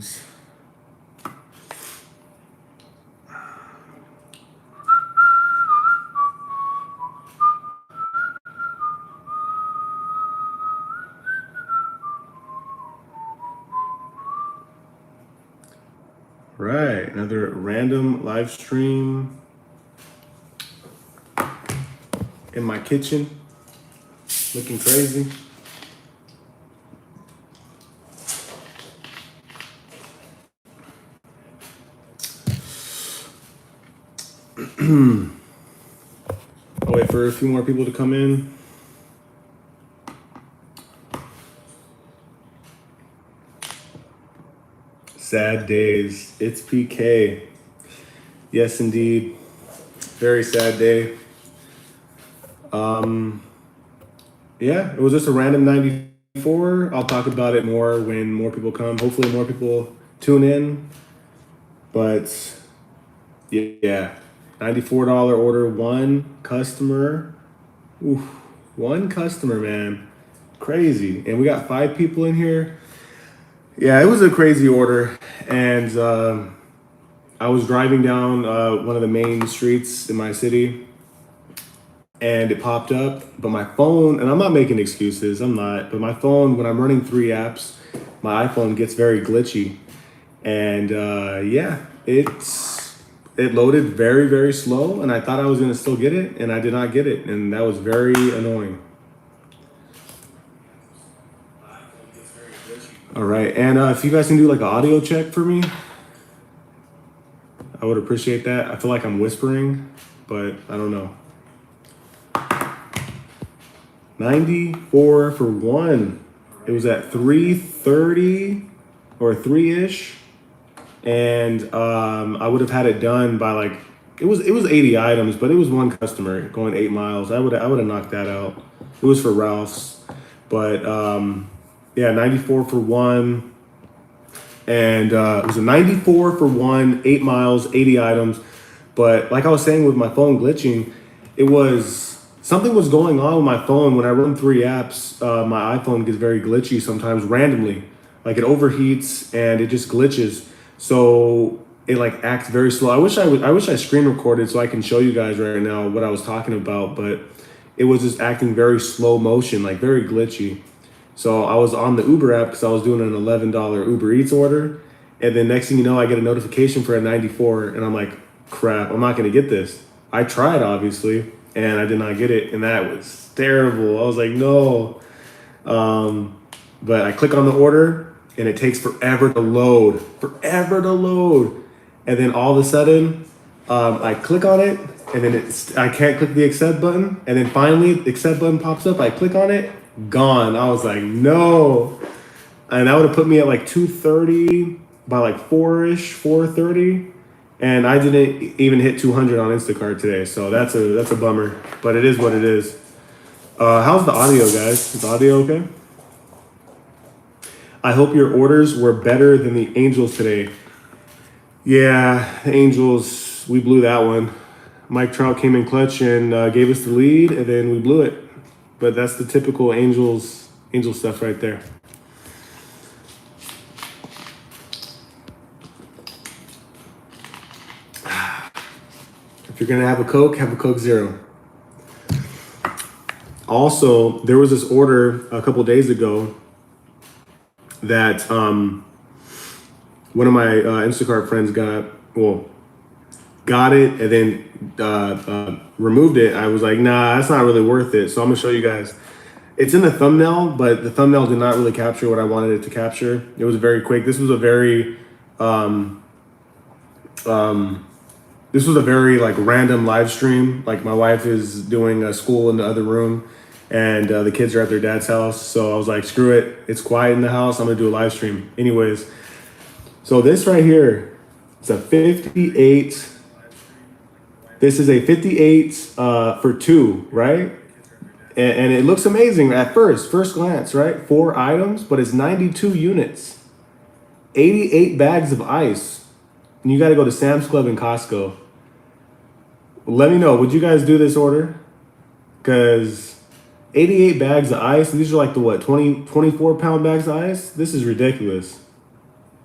items. Right, another random live stream in my kitchen, looking crazy. I'll wait for a few more people to come in. Sad days. It's PK. Yes, indeed. Very sad day. Yeah, it was just a random 94. I'll talk about it more when more people come. Hopefully more people tune in. But yeah, $94 order, one customer. Oof, one customer, man. Crazy. And we got 5 people in here. Yeah, it was a crazy order. And I was driving down one of the main streets in my city, and it popped up, but my phone, and I'm not making excuses, I'm not, but my phone, when I'm running 3 apps, my iPhone gets very glitchy. And yeah, it loaded very, very slow, and I thought I was gonna still get it, and I did not get it, and that was very annoying. All right, and if you guys can do like an audio check for me, I would appreciate that. I feel like I'm whispering, but I don't know. 94 for one. It was at 3:30 or 3-ish. And I would have had it done by like, it was 80 items, but it was one customer going 8 miles. I would have knocked that out. It was for Ralph's. But yeah, 94 for one. And it was a 94 for one, 8 miles, 80 items. But like I was saying with my phone glitching, it was something was going on with my phone. When I run 3 apps, my iPhone gets very glitchy sometimes randomly. Like it overheats and it just glitches. So it like acts very slow. I wish I screen recorded so I can show you guys right now what I was talking about, but it was just acting very slow motion, like very glitchy. So I was on the Uber app because I was doing an $11 Uber Eats order. And then next thing you know, I get a notification for a 94 and I'm like, crap, I'm not going to get this. I tried, obviously, and I did not get it. And that was terrible. I was like, no. But I click on the order and it takes forever to load. And then all of a sudden, I click on it and then I can't click the accept button. And then finally, the accept button pops up. I click on it. Gone. I was like, no. And that would have put me at like 2:30 by like 4-ish, 4:30. And I didn't even hit 200 on Instacart today. So that's a bummer, but it is what it is. How's the audio, guys? Is the audio okay? I hope your orders were better than the Angels today. Yeah, the Angels, we blew that one. Mike Trout came in clutch and gave us the lead, and then we blew it. But that's the typical Angel stuff right there. If you're gonna have a Coke Zero. Also, there was this order a couple days ago that one of my Instacart friends got it and then removed it. I was like, nah, that's not really worth it. So I'm gonna show you guys. It's in the thumbnail, but the thumbnail did not really capture what I wanted it to capture. It was very quick. This was a very like random live stream. Like my wife is doing a school in the other room and the kids are at their dad's house. So I was like, screw it. It's quiet in the house. I'm gonna do a live stream. Anyways, so this right here, it's a 58. This is a 58 for 2, right? And it looks amazing at first glance, right? 4 items, but it's 92 units, 88 bags of ice. And you got to go to Sam's Club and Costco. Let me know, would you guys do this order? Because 88 bags of ice, these are like the 24 pound bags of ice? This is ridiculous.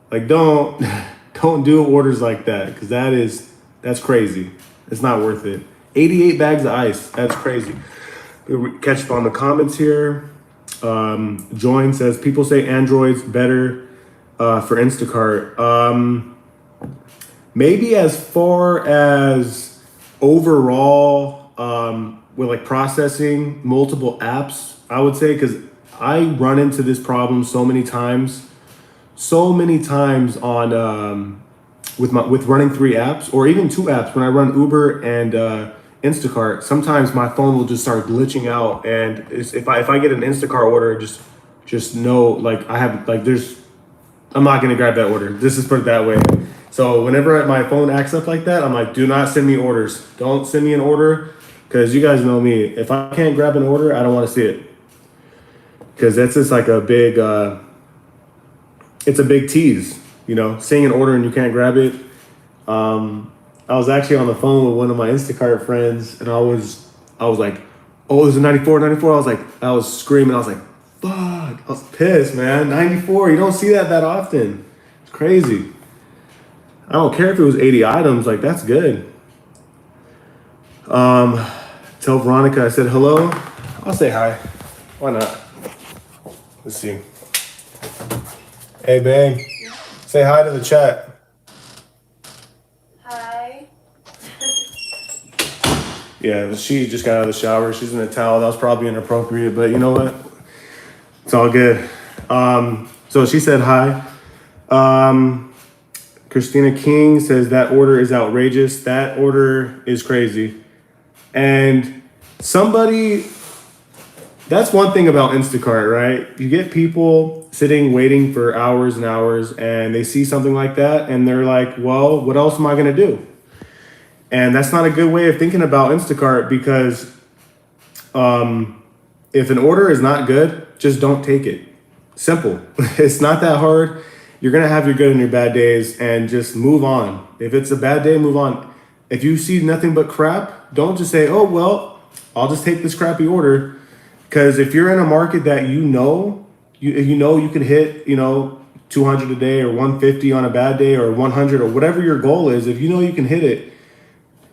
Like don't don't do orders like that because that's crazy. It's not worth it. 88 bags of ice. That's crazy. We catch up on the comments here. Join says people say Android's better for Instacart. Maybe as far as overall with like processing multiple apps, I would say because I run into this problem so many times on with running 3 apps or even 2 apps. When I run Uber and Instacart, sometimes my phone will just start glitching out, and if I get an Instacart order, just know like I have like I'm not gonna grab that order. This is put it that way. So whenever my phone acts up like that, I'm like, do not send me orders. Don't send me an order because you guys know me. If I can't grab an order, I don't want to see it because that's just like a big. It's a big tease, seeing an order and you can't grab it. I was actually on the phone with one of my Instacart friends, and I was like, oh, there's a 94. I was screaming. I was like, fuck. I was pissed, man. 94. You don't see that often. It's crazy. I don't care if it was 80 items. Like, that's good. Tell Veronica I said hello. I'll say hi. Why not? Let's see. Hey, babe. Yeah. Say hi to the chat. Hi. Yeah, she just got out of the shower. She's in a towel. That was probably inappropriate, but you know what? It's all good. So she said hi. Christina King says that order is outrageous. That order is crazy. And that's one thing about Instacart, right? You get people sitting waiting for hours and hours, and they see something like that, and they're like, well, what else am I going to do? And that's not a good way of thinking about Instacart because if an order is not good, just don't take it. Simple. It's not that hard. You're going to have your good and your bad days and just move on. If it's a bad day, move on. If you see nothing but crap, don't just say, oh, well, I'll just take this crappy order. Because if you're in a market that you can hit, 200 a day or 150 on a bad day or 100 or whatever your goal is, if you know you can hit it,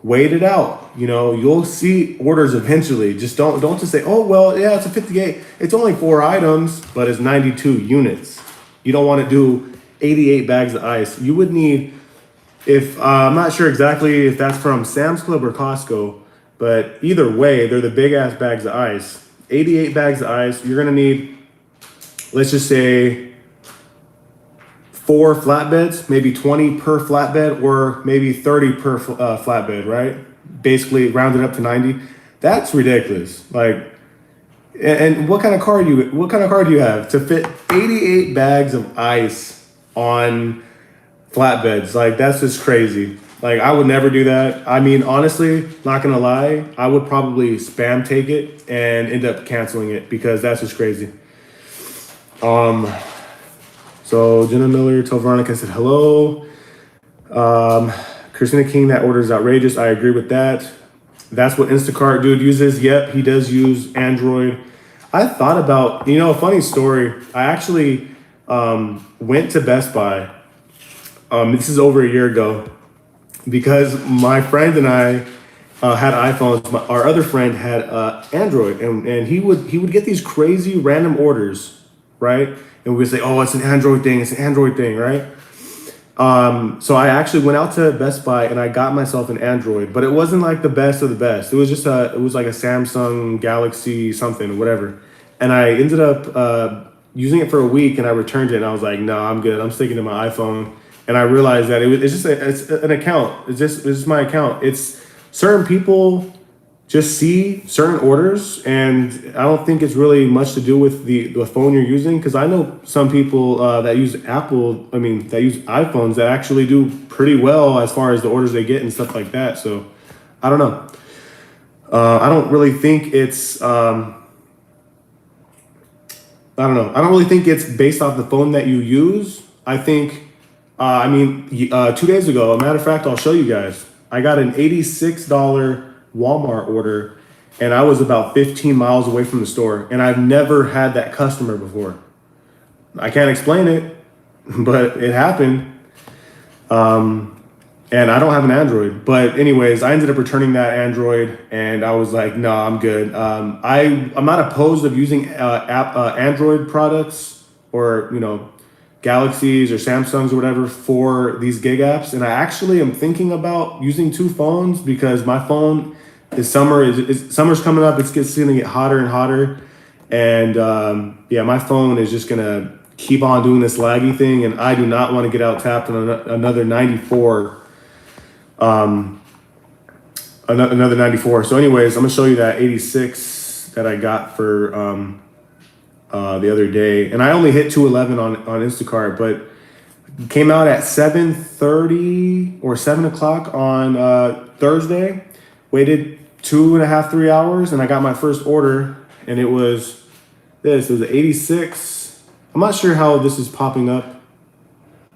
wait it out. You'll see orders eventually. Just don't just say, oh, well, yeah, it's a 58. It's only 4 items, but it's 92 units. You don't want to do 88 bags of ice. You would need, I'm not sure exactly if that's from Sam's Club or Costco, but either way, they're the big ass bags of ice. 88 bags of ice. You're going to need, let's just say, 4 flatbeds, maybe 20 per flatbed or maybe 30 per flatbed, right? Basically rounded up to 90. That's ridiculous. Like, and what kind of car do you have to fit 88 bags of ice on flatbeds? Like, that's just crazy. Like, I would never do that. I mean, honestly, not gonna lie, I would probably spam take it and end up canceling it because that's just crazy. So Jenna Miller told Veronica, said hello. Christina King, that order is outrageous. I agree with that. That's what Instacart dude uses. Yep, he does use Android. I thought about, a funny story. I actually went to Best Buy. This is over a year ago because my friend and I had iPhones. Our other friend had Android, and he would get these crazy random orders, right? And we would say, oh, it's an Android thing, right? So I actually went out to Best Buy and I got myself an Android, but it wasn't like the best of the best. It was just it was like a Samsung Galaxy something, whatever. And I ended up using it for a week and I returned it and I was like, no, I'm good. I'm sticking to my iPhone. And I realized that it's an account. It's just my account. It's certain people just see certain orders, and I don't think it's really much to do with the phone you're using, because I know some people that use that use iPhones that actually do pretty well as far as the orders they get and stuff like that. So I don't know. I don't really think it's I don't know. I don't really think it's based off the phone that you use. I think 2 days ago, a matter of fact, I'll show you guys. I got an $86 Walmart order, and I was about 15 miles away from the store, and I've never had that customer before. I can't explain it. but it happened. And I don't have an Android. But anyways, I ended up returning that Android, and I was like, no, I'm good. I'm not opposed of using Android products or, Galaxies or Samsungs or whatever for these gig apps. And I actually am thinking about using two phones because my phone summer's coming up. It's going to get hotter and hotter. And yeah, my phone is just going to keep on doing this laggy thing. And I do not want to get out tapped on another 94. Another 94. So anyways, I'm going to show you that 86 that I got for the other day. And I only hit 211 on Instacart, but came out at 7:30 or 7 o'clock on Thursday. Waited 2.5, 3 hours, and I got my first order, and it was this. It was 86. I'm not sure how this is popping up.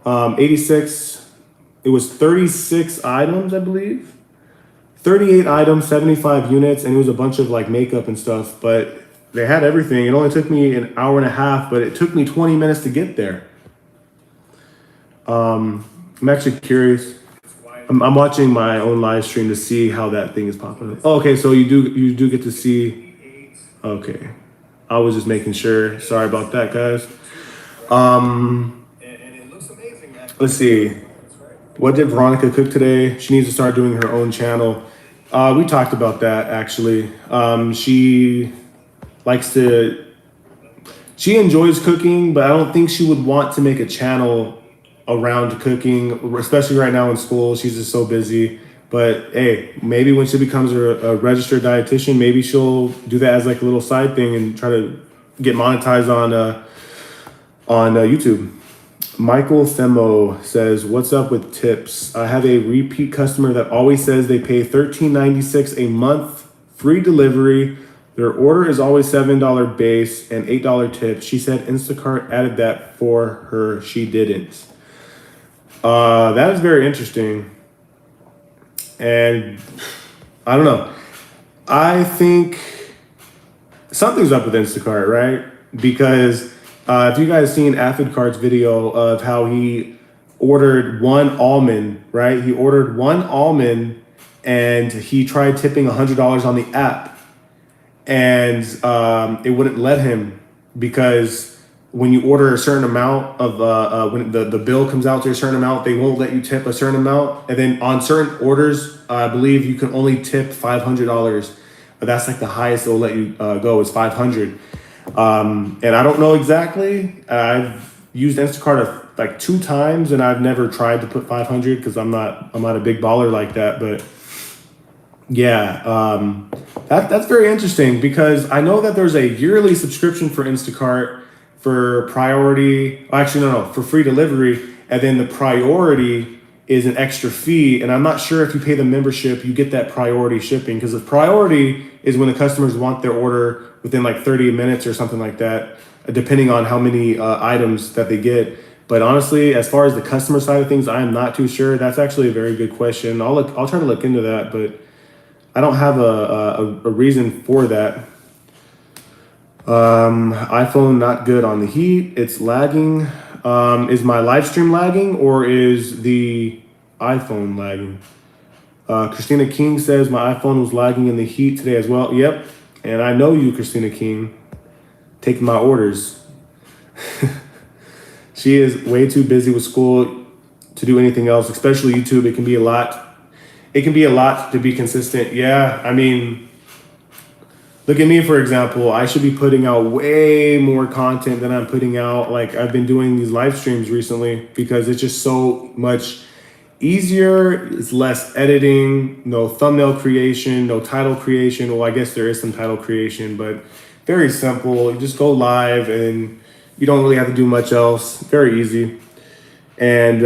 86. It was 36 items, I believe. 38 items, 75 units, and it was a bunch of like makeup and stuff, but they had everything. It only took me an hour and a half, but it took me 20 minutes to get there. I'm actually curious. I'm watching my own live stream to see how that thing is popping up. Oh, okay, so you do get to see. Okay, I was just making sure. Sorry about that, guys. Let's see. What did Veronica cook today? She needs to start doing her own channel. We talked about that actually. She enjoys cooking, but I don't think she would want to make a channel around cooking, especially right now in school. She's just so busy. But hey, maybe when she becomes a registered dietitian, maybe she'll do that as like a little side thing and try to get monetized on YouTube. Michael Themo says, "What's up with tips? I have a repeat customer that always says they pay $13.96 a month, free delivery. Their order is always $7 base and $8 tip. She said Instacart added that for her. She didn't." That is very interesting. And I don't know. I think something's up with Instacart, right? Because if you guys seen Affid Cart's video of how he ordered one almond, right? He ordered one almond and he tried tipping $100 on the app. And it wouldn't let him because when you order a certain amount of when the bill comes out to a certain amount, they won't let you tip a certain amount. And then on certain orders, I believe you can only tip $500. But that's like the highest they'll let you go is $500. And I don't know exactly. I've used Instacart like 2 times, and I've never tried to put 500 because I'm not a big baller like that. But yeah, that's very interesting because I know that there's a yearly subscription for Instacart for priority. Actually, no, for free delivery, and then the priority is an extra fee. And I'm not sure if you pay the membership, you get that priority shipping, because the priority is when the customers want their order within like 30 minutes or something like that, depending on how many items that they get. But honestly, as far as the customer side of things, I am not too sure. That's actually a very good question. I'll try to look into that, but I don't have a reason for that. iPhone not good on the heat. It's lagging. Is my live stream lagging or is the iPhone lagging? Christina King says my iPhone was lagging in the heat today as well. Yep. And I know you, Christina King, taking my orders. She is way too busy with school to do anything else, especially YouTube. It can be a lot. It can be a lot to be consistent. Yeah, I mean, look at me, for example. I should be putting out way more content than I'm putting out. Like, I've been doing these live streams recently because it's just so much easier. It's less editing, no thumbnail creation, no title creation. Well, I guess there is some title creation, but very simple. You just go live and you don't really have to do much else. Very easy. And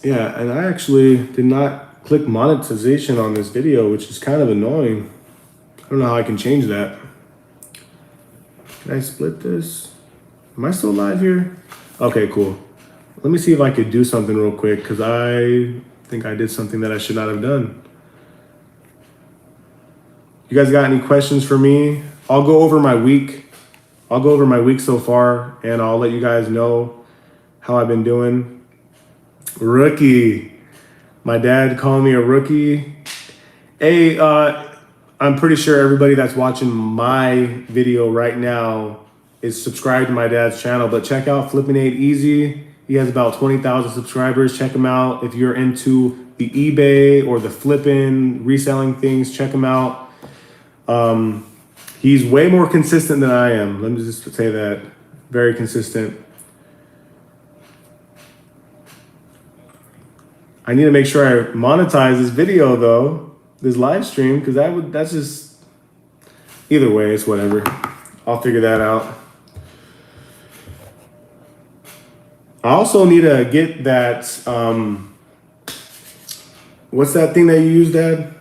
yeah, and I actually did not click monetization on this video, which is kind of annoying. I don't know how I can change that. Can I split this? Am I still live here? Okay, cool. Let me see if I could do something real quick because I think I did something that I should not have done. You guys got any questions for me? I'll go over my week I'll go over my week so far, and I'll let you guys know how I've been doing. Rookie. My dad called me a rookie. Hey, I'm pretty sure everybody that's watching my video right now is subscribed to my dad's channel, but check out Flipping 8 Easy. He has about 20,000 subscribers. Check him out. If you're into the eBay or the flipping, reselling things, check him out. He's way more consistent than I am. Let me just say that. Very consistent. I need to make sure I monetize this video though, this live stream, because that's just, either way, it's whatever. I'll figure that out. I also need to get that, what's that thing that you use, Dad?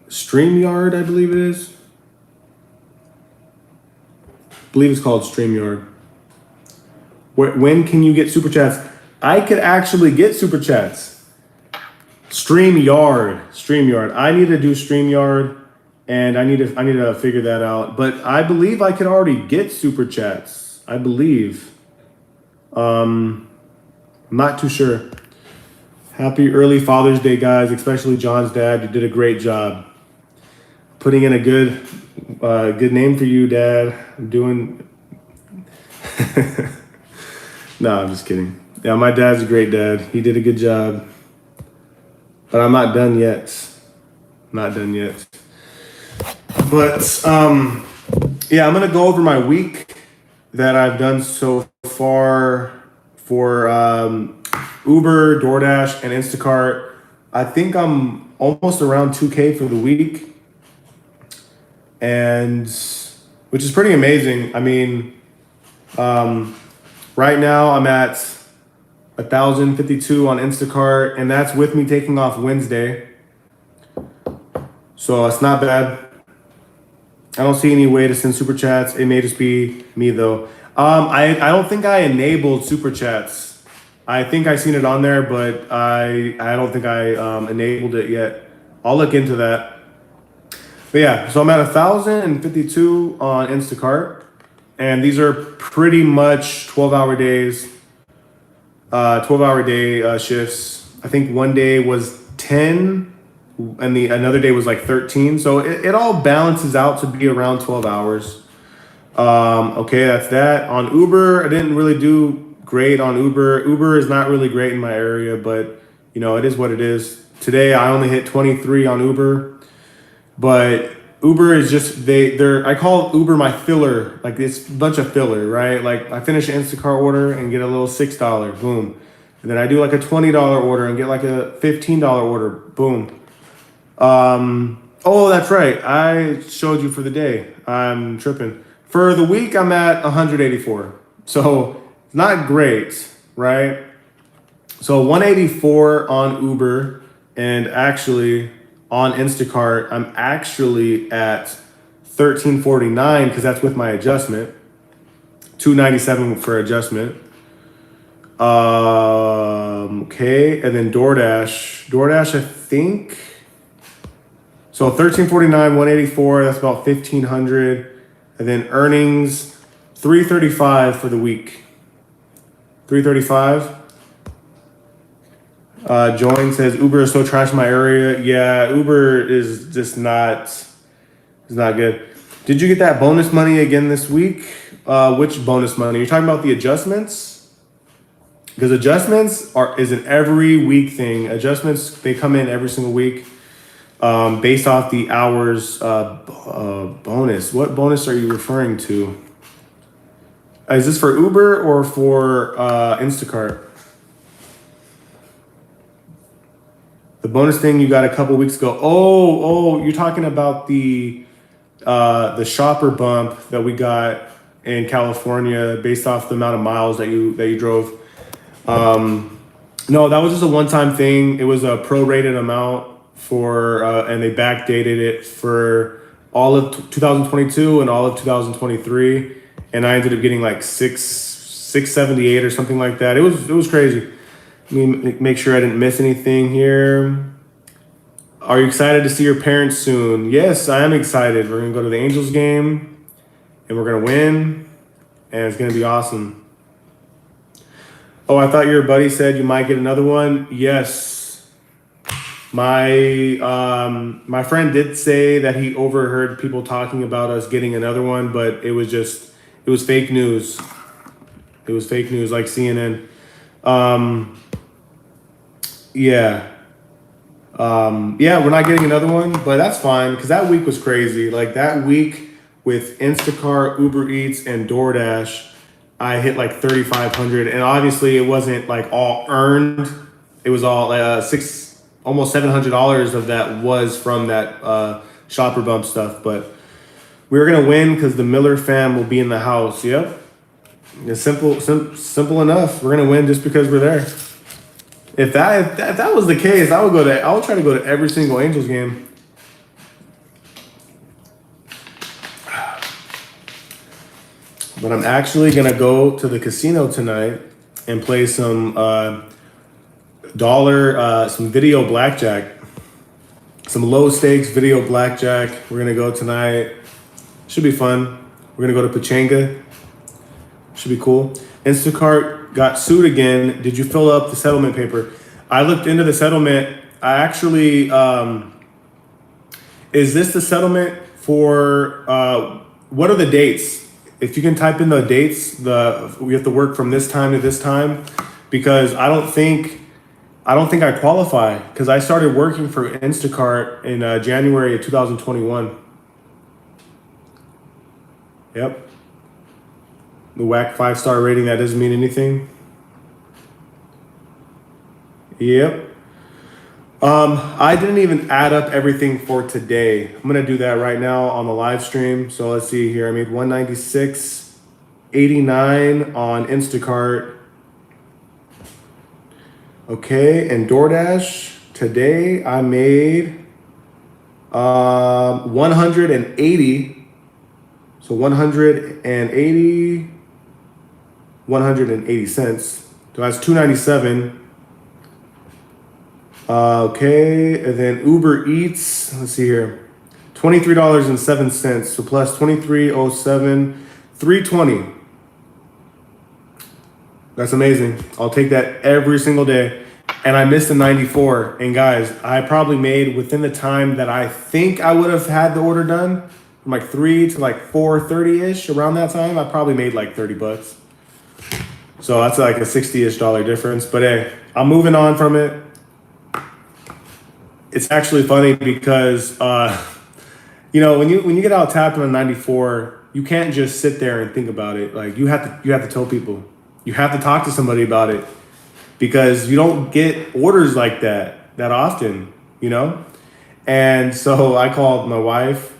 StreamYard, I believe it is. I believe it's called StreamYard. When can you get super chats? I could actually get super chats. StreamYard. I need to do StreamYard, and I need to figure that out. But I believe I could already get super chats. I believe. I'm not too sure. Happy early Father's Day, guys, especially John's dad. You did a great job putting in a good name for you, Dad. I'm doing. No, I'm just kidding. Yeah, my dad's a great dad. He did a good job. But I'm not done yet. But yeah, I'm gonna go over my week that I've done so far for Uber, DoorDash, and Instacart. I think I'm almost around 2K for the week, and which is pretty amazing. I mean, right now I'm at 1,052 on Instacart, and that's with me taking off Wednesday. So it's not bad. I don't see any way to send super chats. It may just be me though. I don't think I enabled super chats. I think I seen it on there, but I don't think I enabled it yet. I'll look into that. But yeah, so I'm at 1,052 on Instacart, and these are pretty much 12-hour days. 12-hour day shifts. I think one day was 10 and another day was like 13. So it all balances out to be around 12 hours. Okay, that's that. On Uber, I didn't really do great on Uber. Uber is not really great in my area, but you know, it is what it is. Today I only hit 23 on Uber, but Uber is just I call Uber my filler. Like it's a bunch of filler, right? Like I finish an Instacart order and get a little $6, boom. And then I do like a $20 order and get like a $15 order, boom. Oh, that's right. I showed you for the day. I'm tripping. For the week, I'm at 184. So it's not great, right? So 184 on Uber, and actually on Instacart, I'm actually at 1349 because that's with my adjustment. 297 for adjustment. Okay, and then DoorDash, I think. So 1349, 184. That's about 1,500, and then earnings 335 for the week. 335. Join says Uber is so trash in my area. Yeah, Uber is just not. It's not good. Did you get that bonus money again this week? Which bonus money? You're talking about the adjustments? Because adjustments is an every week thing. Adjustments, they come in every single week based off the hours bonus. What bonus are you referring to? Is this for Uber or for Instacart? The bonus thing you got a couple weeks ago. Oh, you're talking about the shopper bump that we got in California based off the amount of miles that you drove. No, that was just a one-time thing. It was a prorated amount for, and they backdated it for all of 2022 and all of 2023, and I ended up getting like 678 or something like that. It was crazy. Let me make sure I didn't miss anything here. Are you excited to see your parents soon? Yes, I am excited. We're gonna go to the Angels game, and we're gonna win. and it's gonna be awesome. Oh, I thought your buddy said you might get another one. Yes, my friend did say that he overheard people talking about us getting another one, but it was fake news. It was fake news, like CNN. Yeah. Yeah, we're not getting another one, but that's fine because that week was crazy. Like that week with Instacart, Uber Eats, and DoorDash, I hit like 3,500, and obviously it wasn't like all earned. It was all almost $700 of that was from that shopper bump stuff. But we were gonna win because the Miller fam will be in the house. Yep, it's simple enough. We're gonna win just because we're there. If that was the case, I would try to go to every single Angels game. But I'm actually gonna go to the casino tonight and play some some video blackjack, some low stakes video blackjack. We're gonna go tonight. Should be fun. We're gonna go to Pachanga. Should be cool. Instacart got sued again. Did you fill up the settlement paper? I looked into the settlement. I actually, is this the settlement for, what are the dates? If you can type in the dates, we have to work from this time to this time, because I don't think I qualify, because I started working for Instacart in January of 2021. Yep. The whack 5-star rating, that doesn't mean anything. Yep. I didn't even add up everything for today. I'm gonna do that right now on the live stream. So let's see here. I made 196.89 on Instacart. Okay, and DoorDash today I made 180. So 180 cents. So that's 297. Okay, and then Uber Eats, let's see here, $23.07. So plus 23.07, 320. That's amazing. I'll take that every single day. And I missed the 94. And guys, I probably made within the time that I think I would have had the order done, from like 3 to like 4:30-ish, around that time, I probably made like $30. So that's like a $60-ish difference. But hey, I'm moving on from it. It's actually funny because, when you get out tapped on a 94, you can't just sit there and think about it. Like you have to tell people. You have to talk to somebody about it, because you don't get orders like that often, And so I called my wife,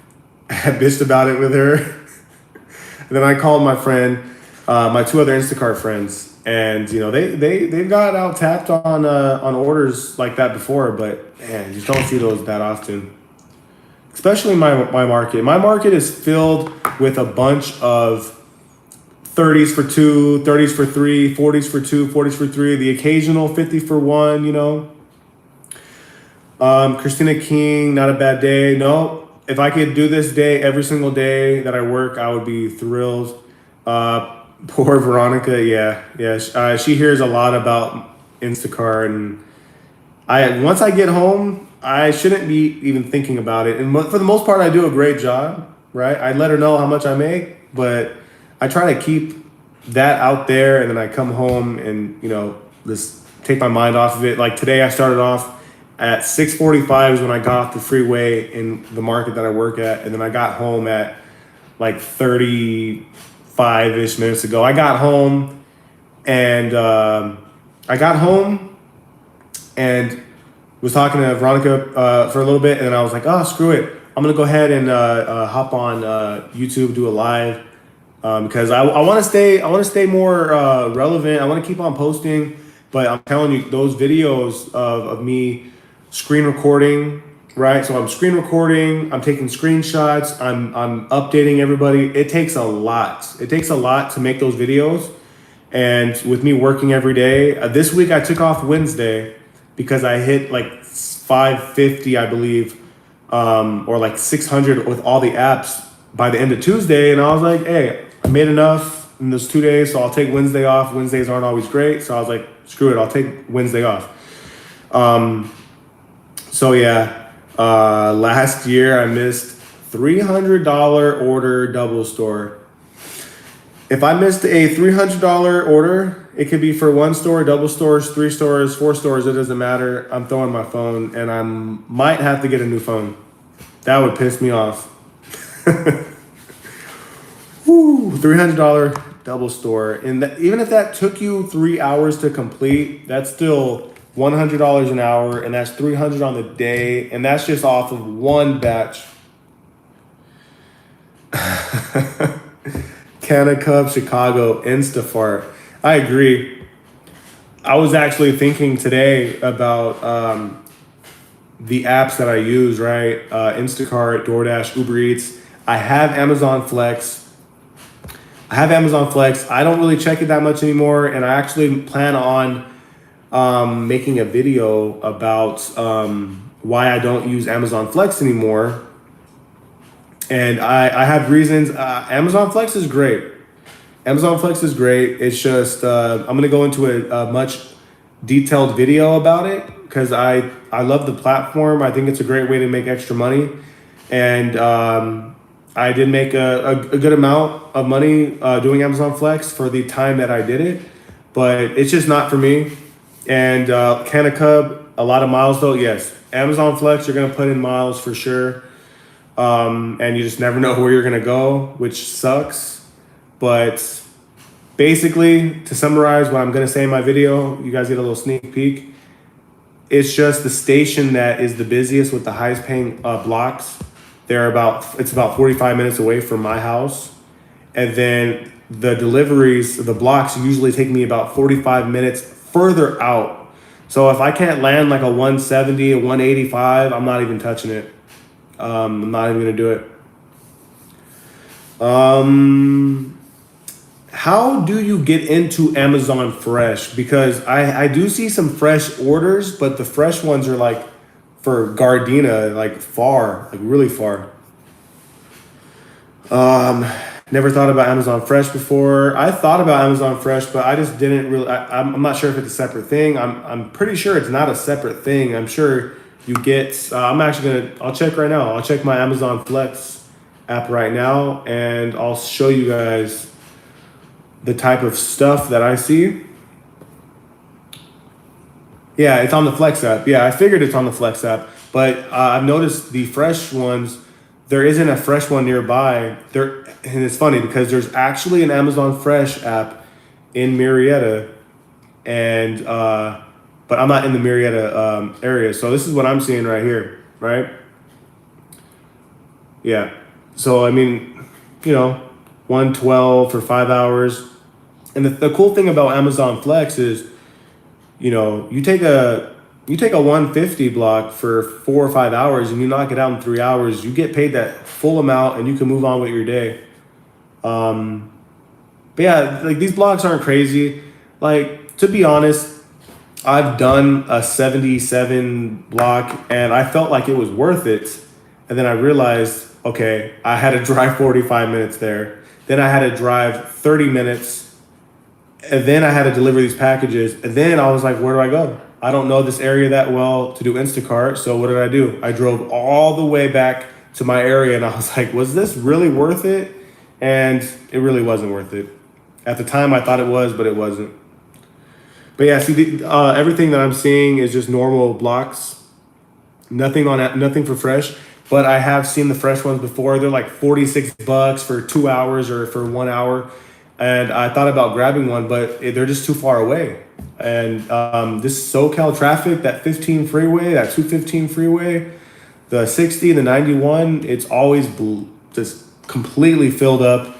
I bitched about it with her, and then I called my friend, my 2 other Instacart friends. And they've got out tapped on orders like that before, but man, you just don't see those that often. Especially my market. My market is filled with a bunch of 30s for 2, 30s for 3, 40s for 2, 40s for 3, the occasional 50 for 1. Christina King, not a bad day. No, if I could do this day every single day that I work, I would be thrilled. Poor Veronica, yeah. She hears a lot about Instacart, and once I get home, I shouldn't be even thinking about it. And for the most part, I do a great job, right? I let her know how much I make, but I try to keep that out there, and then I come home and just take my mind off of it. Like today, I started off at 6:45 is when I got off the freeway in the market that I work at, and then I got home at like 35-ish minutes ago. I got home and was talking to Veronica for a little bit, and then I was like, oh, screw it. I'm gonna go ahead and hop on YouTube, do a live, because I want to stay more relevant. I want to keep on posting, but I'm telling you, those videos of me screen recording, right? So I'm screen recording, I'm taking screenshots, I'm updating everybody. It takes a lot. It takes a lot to make those videos. And with me working every day, this week I took off Wednesday because I hit like 550, I believe, or like 600 with all the apps by the end of Tuesday. And I was like, hey, I made enough. in those 2 days, so I'll take Wednesday off. Wednesdays aren't always great, so I was like, screw it, I'll take Wednesday off. So yeah, last year I missed $300 order double store. If I missed a $300 order, it could be for one store, double stores, 3 stores, 4 stores, it doesn't matter. I'm throwing my phone and I might have to get a new phone. That would piss me off. Woo, $300 double store. And even if that took you 3 hours to complete, that's still $100 an hour, and that's $300 on the day, and that's just off of one batch. Canna Cup Chicago Instafart. I agree. I was actually thinking today about the apps that I use, right? Instacart, DoorDash, Uber Eats. I have Amazon Flex. I don't really check it that much anymore, and I actually plan on making a video about why I don't use Amazon Flex anymore. And I have reasons. Amazon Flex is great. It's just, I'm going to go into a much detailed video about it because I love the platform. I think it's a great way to make extra money. And I did make a good amount of money doing Amazon Flex for the time that I did it. But it's just not for me. And Canna Cub, a lot of miles though. Yes, Amazon Flex, you're going to put in miles for sure. And you just never know where you're going to go, which sucks. But basically, to summarize what I'm going to say in my video, you guys get a little sneak peek. It's just the station that is the busiest with the highest paying blocks. It's about 45 minutes away from my house. And then the deliveries, the blocks usually take me about 45 minutes further out. So if I can't land like a 170, a 185, I'm not even touching it. I'm not even gonna do it. How do you get into Amazon Fresh? Because I do see some fresh orders, but the fresh ones are like for Gardena, like far, like really far. Never thought about Amazon Fresh before. I thought about Amazon Fresh, but I just didn't really. I'm not sure if it's a separate thing. I'm pretty sure it's not a separate thing. I'm sure you get. I'll check right now. I'll check my Amazon Flex app right now, and I'll show you guys the type of stuff that I see. Yeah, it's on the Flex app. Yeah, I figured it's on the Flex app, but I've noticed the fresh ones. There isn't a fresh one nearby. And it's funny because there's actually an Amazon Fresh app in Marietta, and but I'm not in the Marietta area. So this is what I'm seeing right here, right? Yeah. So I mean, 112 for 5 hours, and the cool thing about Amazon Flex is, you take a 150 block for 4 or 5 hours and you knock it out in 3 hours, you get paid that full amount and you can move on with your day. But yeah, like these blocks aren't crazy. Like, to be honest, I've done a 77 block and I felt like it was worth it. And then I realized, okay, I had to drive 45 minutes there. Then I had to drive 30 minutes. And then I had to deliver these packages. And then I was like, where do I go? I don't know this area that well to do Instacart. So what did I do? I drove all the way back to my area and I was like, was this really worth it? And it really wasn't worth it. At the time I thought it was, but it wasn't. But yeah, see, everything that I'm seeing is just normal blocks. Nothing for fresh. But I have seen the fresh ones before. They're like $46 for 2 hours or for 1 hour. And I thought about grabbing one, but they're just too far away. And this SoCal traffic, that 15 freeway, that 215 freeway, the 60, the 91, it's always just completely filled up.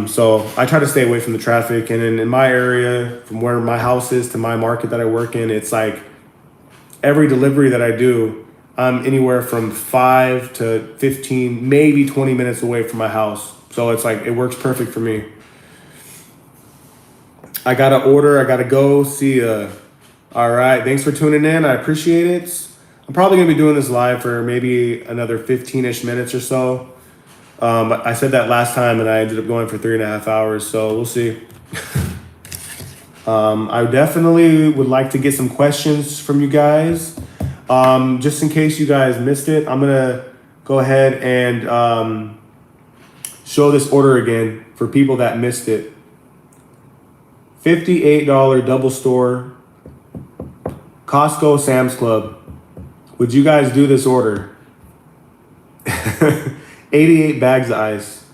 So I try to stay away from the traffic. And in my area, from where my house is to my market that I work in, it's like every delivery that I do, I'm anywhere from 5 to 15, maybe 20 minutes away from my house. So it's like, it works perfect for me. I got to order. I got to go. See ya. All right. Thanks for tuning in. I appreciate it. I'm probably going to be doing this live for maybe another 15-ish minutes or so. I said that last time and I ended up going for 3.5 hours, so we'll see. I definitely would like to get some questions from you guys. Just in case you guys missed it, I'm gonna go ahead and show this order again for people that missed it. $58 double store, Costco, Sam's Club. Would you guys do this order? 88 bags of ice.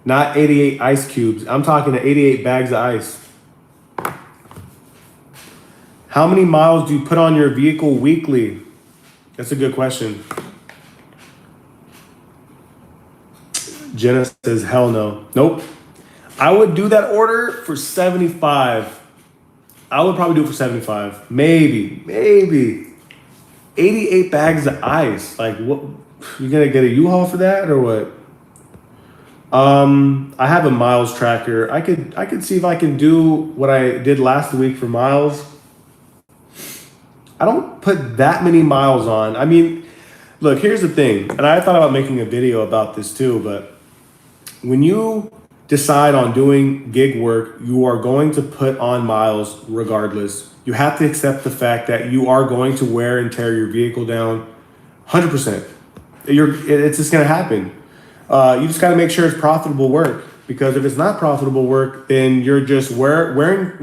Not 88 ice cubes. I'm talking to 88 bags of ice. How many miles do you put on your vehicle weekly? That's a good question. Jenna says, hell no. Nope. I would do that order for 75. I would probably do it for 75. Maybe. 88 bags of ice. Like, what? You gonna get a U-Haul for that or what? I have a miles tracker. I could see if I can do what I did last week for miles. I don't put that many miles on. I mean, look, here's the thing, and I thought about making a video about this too, but when you decide on doing gig work, you are going to put on miles regardless. You have to accept the fact that you are going to wear and tear your vehicle down 100%. It's just going to happen. You just got to make sure it's profitable work, because if it's not profitable work, then you're just wearing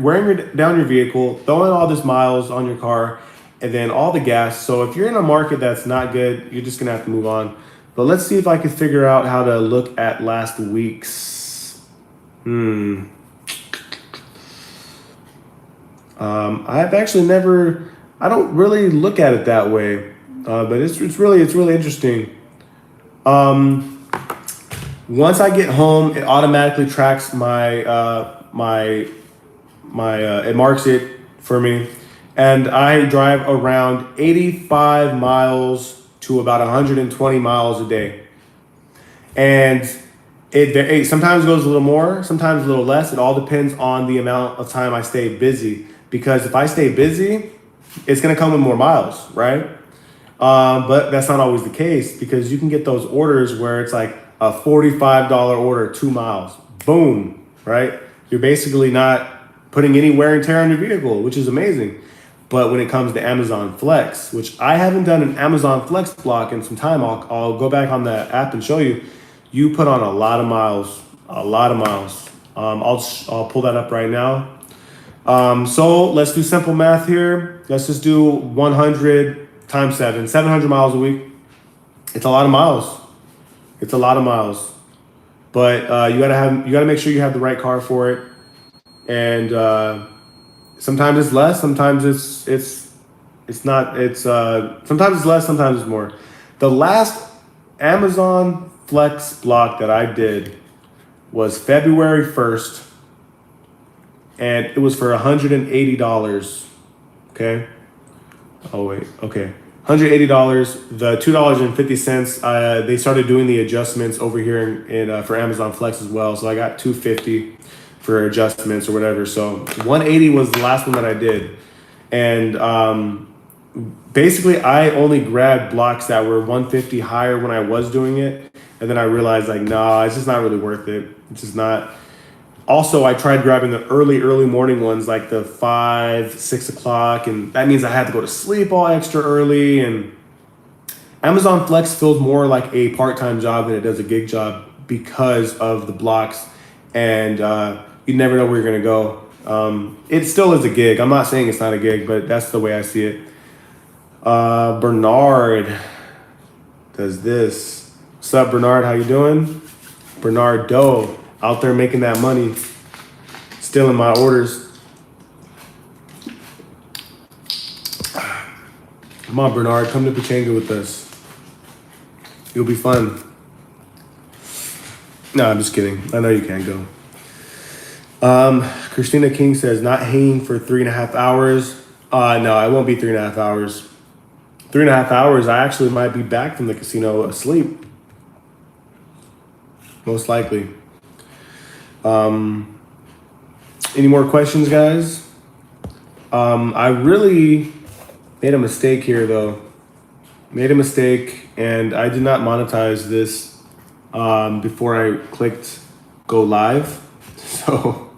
down your vehicle, throwing all this miles on your car, and then all the gas. So if you're in a market that's not good, you're just going to have to move on. But let's see if I can figure out how to look at last week's. I've actually never, I don't really look at it that way, but it's really interesting. Once I get home, it automatically tracks my it marks it for me, and I drive around 85 miles to about 120 miles a day, and it sometimes goes a little more, sometimes a little less. It all depends on the amount of time I stay busy, because if I stay busy, it's going to come with more miles, right? But that's not always the case, because you can get those orders where it's like a $45 order, 2 miles, boom, right? You're basically not putting any wear and tear on your vehicle, which is amazing. But when it comes to Amazon Flex, which I haven't done an Amazon Flex block in some time, I'll go back on the app and show you. You put on a lot of miles. I'll pull that up right now. So let's do simple math here. Let's just do 100 times 700 miles a week. It's a lot of miles. But you gotta make sure you have the right car for it. And sometimes it's less, sometimes it's not. Sometimes it's less, sometimes it's more. The last Amazon Flex block that I did was February 1st, and it was for $180. Okay. Oh wait. Okay. $180. The $2.50. They started doing the adjustments over here in for Amazon Flex as well. So I got $2.50 for adjustments or whatever. So 180 was the last one that I did, and basically I only grabbed blocks that were 150 higher when I was doing it, and then I realized like, nah, it's just not really worth it. It's just not. Also, I tried grabbing the early morning ones, like the 5, 6 o'clock, and that means I had to go to sleep all extra early. And Amazon Flex feels more like a part-time job than it does a gig job because of the blocks, and you never know where you're gonna go. It still is a gig. I'm not saying it's not a gig, but that's the way I see it. Bernard does this. What's up, Bernard? How you doing? Bernard Doe. Out there making that money, stealing my orders. Come on, Bernard, come to Pechanga with us. It'll be fun. No, I'm just kidding. I know you can't go. Christina King says, not hanging for 3.5 hours. No, I won't be 3.5 hours. 3.5 hours, I actually might be back from the casino asleep. Most likely. Any more questions, guys? I really made a mistake here, though. Made a mistake, and I did not monetize this before I clicked go live. So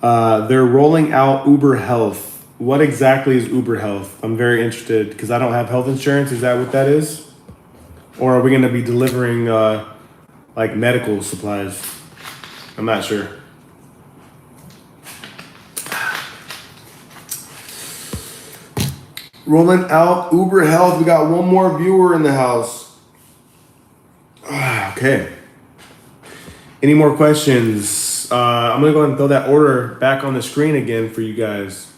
they're rolling out Uber Health. What exactly is Uber Health? I'm very interested because I don't have health insurance. Is that what that is? Or are we going to be delivering like medical supplies? I'm not sure. Rolling out Uber Health. We got one more viewer in the house. Okay. Any more questions? I'm going to go ahead and throw that order back on the screen again for you guys.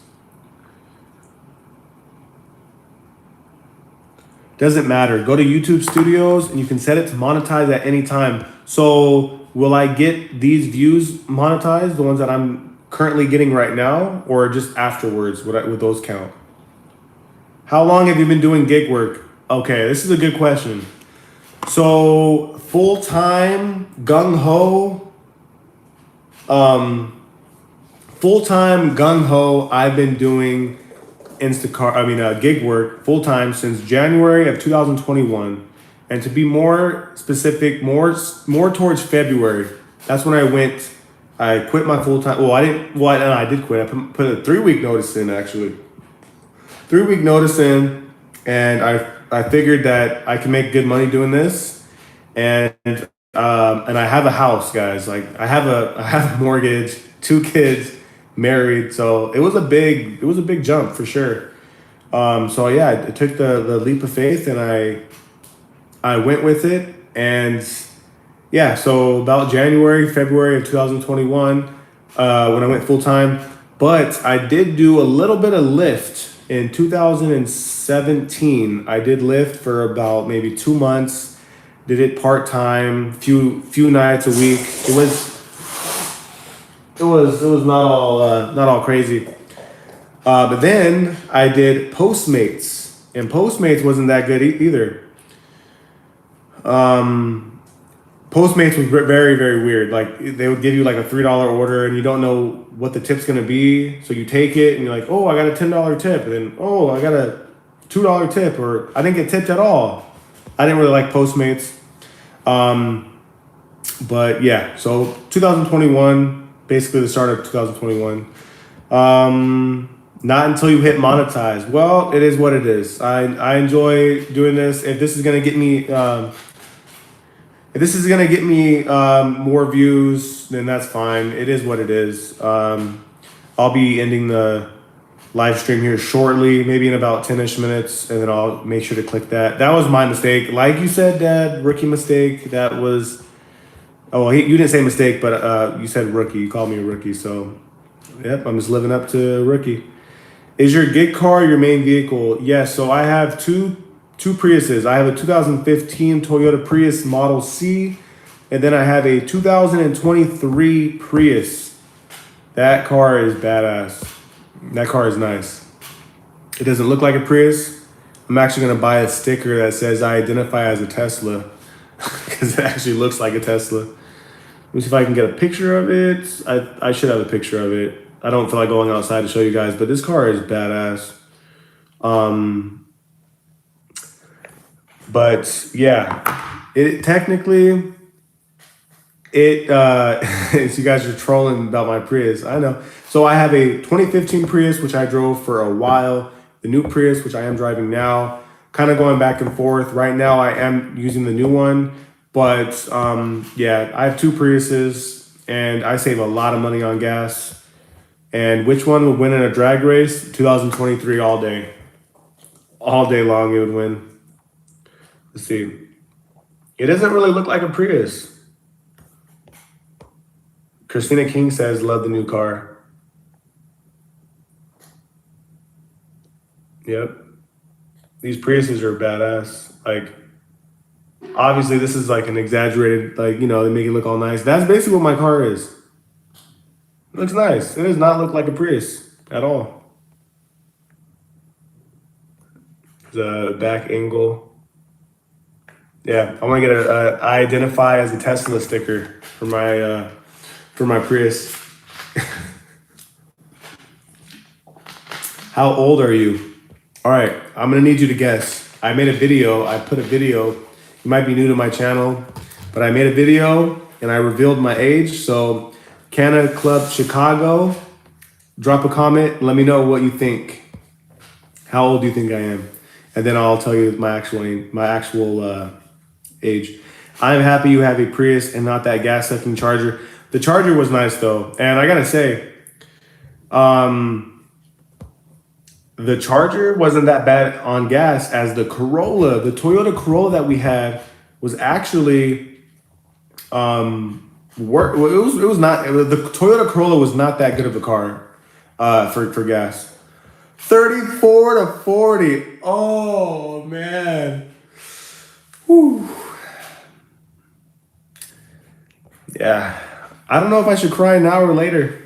Doesn't matter. Go to YouTube Studios and you can set it to monetize at any time. So will I get these views monetized, the ones that I'm currently getting right now, or just afterwards? Would those count? How long have you been doing gig work? Okay, this is a good question. So full-time, gung-ho, I've been doing gig work full-time since January of 2021. And to be more specific, more towards February, that's when I quit my full-time. I did quit. I put a 3-week notice in, actually. 3-week notice in, and I figured that I can make good money doing this, and I have a house, guys. Like I have a mortgage, 2 kids, married, so it was a big jump for sure. So yeah, I took the leap of faith, and I went with it, and yeah. So about February of 2021, when I went full time, but I did do a little bit of Lyft. In 2017, I did Lyft for about maybe 2 months. Did it part-time, few nights a week. It was not all crazy. But then I did Postmates, and Postmates wasn't that good either. Postmates was very, very weird. Like they would give you like a $3 order and you don't know what the tip's gonna be. So you take it and you're like, oh, I got a $10 tip. And then, oh, I got a $2 tip, or I didn't get tipped at all. I didn't really like Postmates. But yeah, so 2021, basically the start of 2021. Not until you hit monetize. Well, it is what it is. I enjoy doing this. If this is gonna get me more views, then that's fine. It is what it is. I'll be ending the live stream here shortly, maybe in about 10-ish minutes, and then I'll make sure to click that. That was my mistake. Like you said, Dad, rookie mistake. That was, you didn't say mistake, but you said rookie. You called me a rookie, so yep, I'm just living up to rookie. Is your gig car your main vehicle? Yes, so I have two Priuses. I have a 2015 Toyota Prius Model C, and then I have a 2023 Prius. That car is badass. That car is nice. It doesn't look like a Prius. I'm actually gonna buy a sticker that says I identify as a Tesla, because it actually looks like a Tesla. Let me see if I can get a picture of it. I should have a picture of it. I don't feel like going outside to show you guys, but this car is badass. But yeah, it technically, so you guys are trolling about my Prius. I know. So I have a 2015 Prius, which I drove for a while. The new Prius, which I am driving now, kind of going back and forth. Right now, I am using the new one. But yeah, I have 2 Priuses, and I save a lot of money on gas. And which one would win in a drag race? 2023 all day. All day long, it would win. Let's see. It doesn't really look like a Prius. Christina King says, love the new car. Yep. These Priuses are badass. Like, obviously this is like an exaggerated, like, they make it look all nice. That's basically what my car is. It looks nice. It does not look like a Prius at all. The back angle. Yeah, I want to get I identify as a Tesla sticker for my Prius. How old are you? All right, I'm gonna need you to guess. I put a video. You might be new to my channel, but I made a video and I revealed my age. So Canna Club Chicago, drop a comment. Let me know what you think. How old do you think I am? And then I'll tell you my actual age. I'm happy you have a Prius and not that gas sucking Charger. The Charger was nice though. And I gotta say, the Charger wasn't that bad on gas as the Corolla. The Toyota Corolla that we had was actually the Toyota Corolla was not that good of a car for gas. 34 to 40. Oh man. Whew. Yeah. I don't know if I should cry now or later.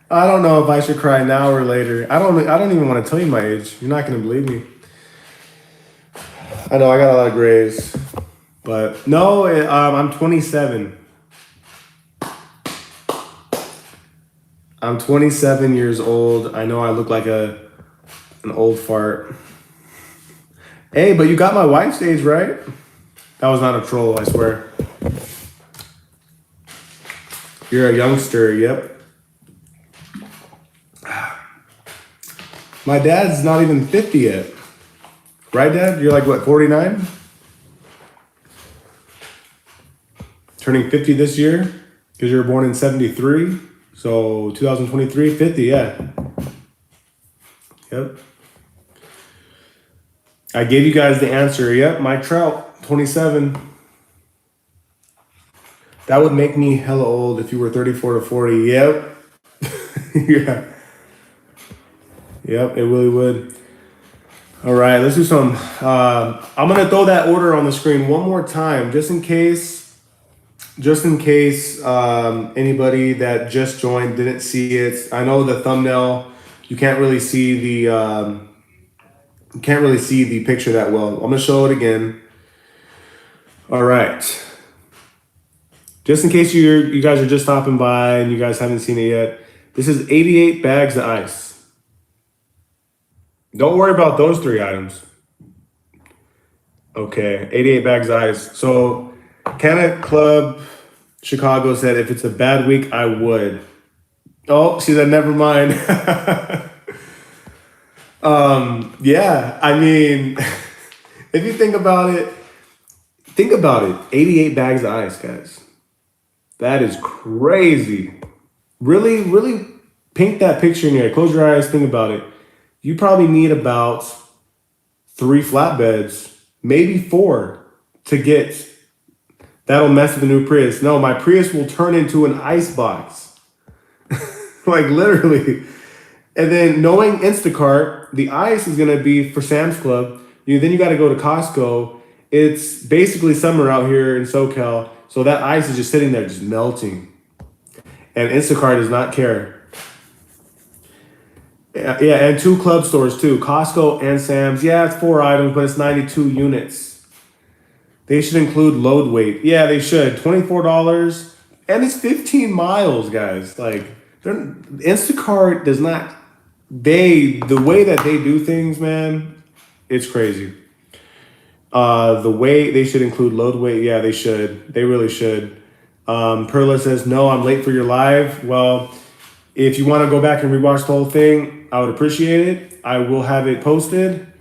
I don't know if I should cry now or later. I don't even want to tell you my age. You're not gonna believe me. I know I got a lot of grays, but no, I'm 27. I'm 27 years old. I know I look like an old fart. Hey, but you got my wife's age right. That was not a troll, I swear. You're a youngster. Yep. My dad's not even 50 yet. Right, Dad? You're like, what, 49? Turning 50 this year? Because you were born in 73. So 2023, 50, yeah. Yep. I gave you guys the answer. Yep, Mike Trout, 27. That would make me hella old if you were 34 to 40. Yep. Yeah. Yep, it really would. All right, let's do some. I'm gonna throw that order on the screen one more time, just in case anybody that just joined didn't see it. I know the thumbnail, you can't really see the picture that well. I'm gonna show it again. All right. Just in case you guys are just stopping by and you guys haven't seen it yet, this is 88 bags of ice. Don't worry about those 3 items. Okay, 88 bags of ice. So Canna Club Chicago said, if it's a bad week, I would. Oh, she said, never mind. Yeah, I mean, if you think about it, 88 bags of ice, guys. That is crazy. Really, really paint that picture in your head. Close your eyes, think about it. You probably need about 3 flatbeds, maybe 4 to get. That'll mess with the new Prius. No, my Prius will turn into an ice box. Like literally. And then knowing Instacart, the ice is gonna be for Sam's Club. Then you gotta go to Costco. It's basically summer out here in SoCal. So that ice is just sitting there, just melting. And Instacart does not care. Yeah, and 2 club stores too. Costco and Sam's. Yeah, it's 4 items, but it's 92 units. They should include load weight. Yeah, they should. $24. And it's 15 miles, guys. Like, Instacart does not... the way that they do things, man, it's crazy. The way they should include load weight, yeah, they should. They really should. Perla says, no, I'm late for your live. Well, if you want to go back and rewatch the whole thing, I would appreciate it. I will have it posted.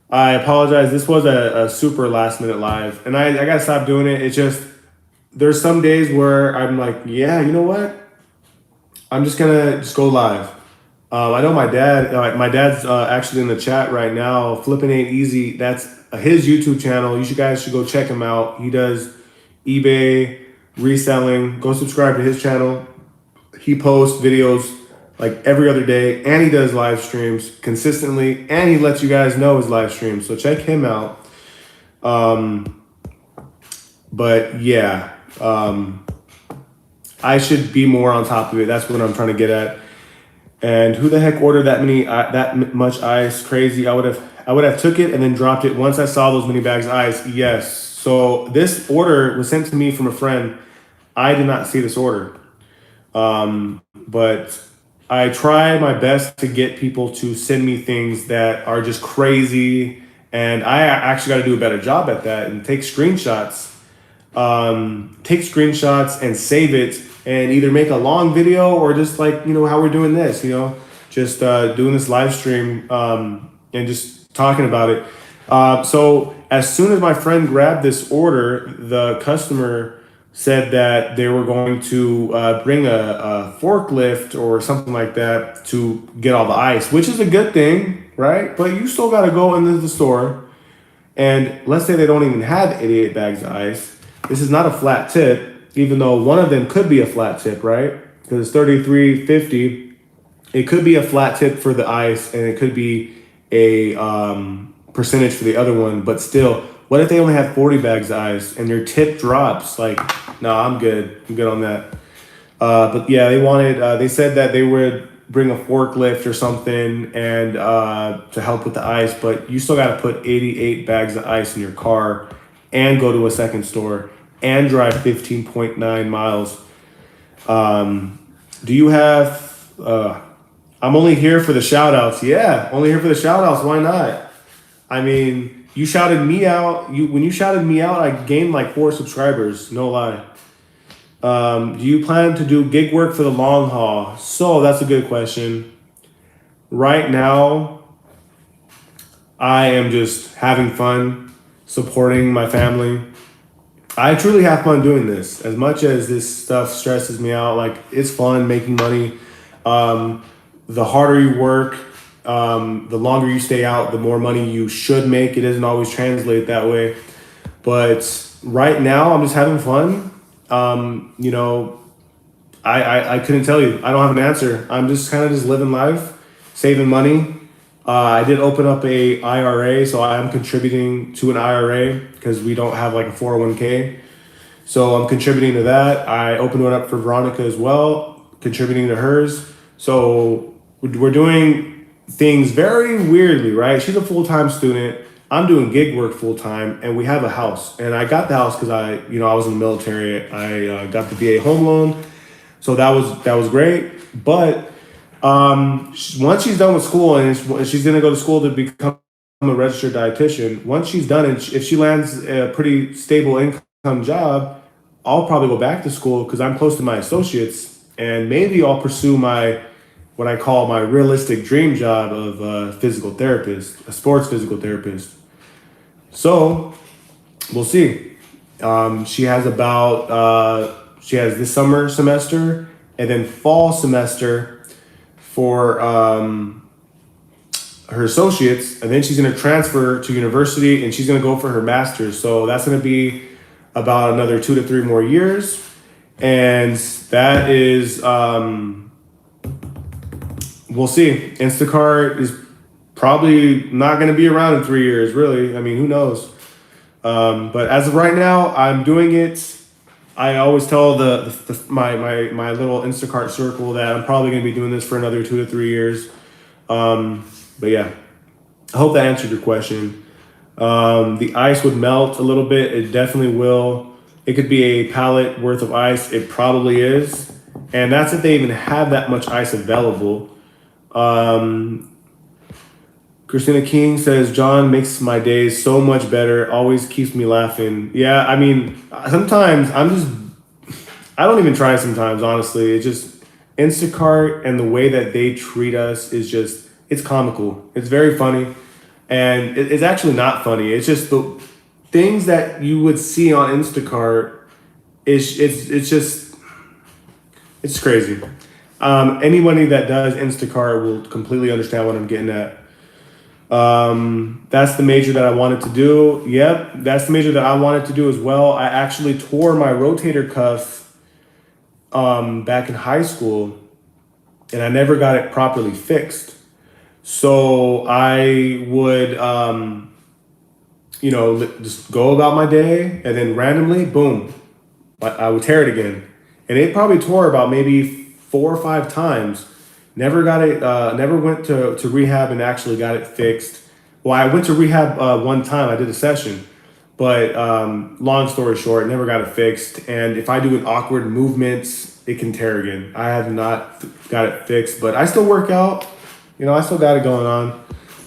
I apologize. This was a super last minute live, and I got to stop doing it. It's just, there's some days where I'm like, yeah, you know what? I'm just going to just go live. I know my dad's actually in the chat right now. Flipping Ain't Easy. That's his YouTube channel. You guys should go check him out. He does eBay reselling. Go subscribe to his channel. He posts videos like every other day, and he does live streams consistently, and he lets you guys know his live streams. So check him out. But yeah, I should be more on top of it. That's what I'm trying to get at. And who the heck ordered that much ice? Crazy. I would have took it and then dropped it once I saw those many bags of ice. Yes. So this order was sent to me from a friend. I did not see this order. But I try my best to get people to send me things that are just crazy, and I actually got to do a better job at that and take screenshots and save it, and either make a long video or just like how we're doing this, just doing this live stream, and just talking about it. So as soon as my friend grabbed this order, the customer said that they were going to bring a forklift or something like that to get all the ice, which is a good thing, right? But you still got to go into the store, and let's say they don't even have 88 bags of ice. This is not a flat tip, even though one of them could be a flat tip, right? Because it's 33.50. It could be a flat tip for the ice, and it could be a percentage for the other one. But still, what if they only have 40 bags of ice and your tip drops? Like, no, I'm good. I'm good on that. But yeah, they said that they would bring a forklift or something and to help with the ice, but you still got to put 88 bags of ice in your car and go to a second store and drive 15.9 miles. Do you have, I'm only here for the shout outs. Yeah, only here for the shout outs. Why not? I mean, you shouted me out. When you shouted me out, I gained like 4 subscribers. No lie. Do you plan to do gig work for the long haul? So that's a good question. Right now, I am just having fun, supporting my family. I truly have fun doing this. As much as this stuff stresses me out, like it's fun making money. The harder you work, the longer you stay out, the more money you should make. It doesn't always translate that way. But right now, I'm just having fun. You know, I couldn't tell you. I don't have an answer. I'm just kind of just living life, saving money. I did open up a IRA, so I am contributing to an IRA because we don't have like a 401k. So I'm contributing to that. I opened one up for Veronica as well, contributing to hers. So we're doing things very weirdly, right? She's a full-time student. I'm doing gig work full-time, and we have a house. And I got the house because I was in the military. I got the VA home loan, so that was great. But once she's done with school and she's gonna go to school to become a registered dietitian, once she's done and if she lands a pretty stable income job, I'll probably go back to school because I'm close to my associates, and maybe I'll pursue my what I call my realistic dream job of a physical therapist, a sports physical therapist. So we'll see. She has this summer semester and then fall semester for her associates, and then she's going to transfer to university and she's going to go for her master's. So that's going to be about another 2 to 3 more years, and that is we'll see. Instacart is probably not going to be around in 3 years, really. I mean, who knows? But as of right now, I'm doing it. I always tell my little Instacart circle that I'm probably going to be doing this for another 2 to 3 years. But yeah, I hope that answered your question. The ice would melt a little bit. It definitely will. It could be a pallet worth of ice. It probably is. And that's if they even have that much ice available. Christina King says, John makes my days so much better, always keeps me laughing. Yeah, I mean, sometimes I don't even try sometimes, honestly. It's just Instacart and the way that they treat us is just, it's comical. It's very funny. And it's actually not funny. It's just the things that you would see on Instacart, it's crazy. Anybody that does Instacart will completely understand what I'm getting at. That's the major that I wanted to do. Yep, that's the major that I wanted to do as well. I actually tore my rotator cuff back in high school, and I never got it properly fixed. So I would just go about my day, and then randomly, boom, I would tear it again. And it probably tore about maybe 4 or 5 times. Never got it, never went to rehab and actually got it fixed. Well, I went to rehab one time, I did a session, but long story short, never got it fixed. And if I do an awkward movement it can tear again. I have not got it fixed, but I still work out. I still got it going on.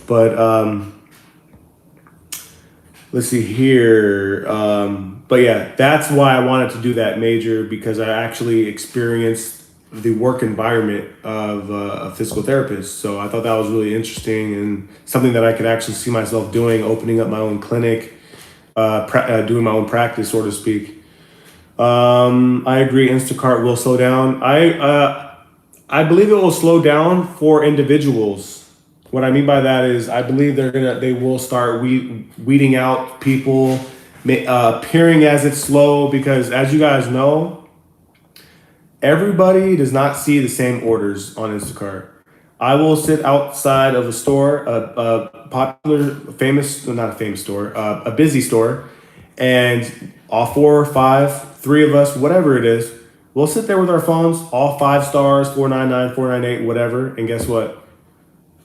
But let's see here. But yeah, that's why I wanted to do that major, because I actually experienced the work environment of a physical therapist. So I thought that was really interesting and something that I could actually see myself doing, opening up my own clinic, doing my own practice, so to speak. I agree. Instacart will slow down. I believe it will slow down for individuals. What I mean by that is, I believe they will start weeding out people, appearing as it's slow, because as you guys know, everybody does not see the same orders on Instacart. I will sit outside of a store, a popular, famous, well, not a famous store, a busy store, and all four or five, three of us, whatever it is, we'll sit there with our phones, all 5 stars, 499, 498, whatever, and guess what?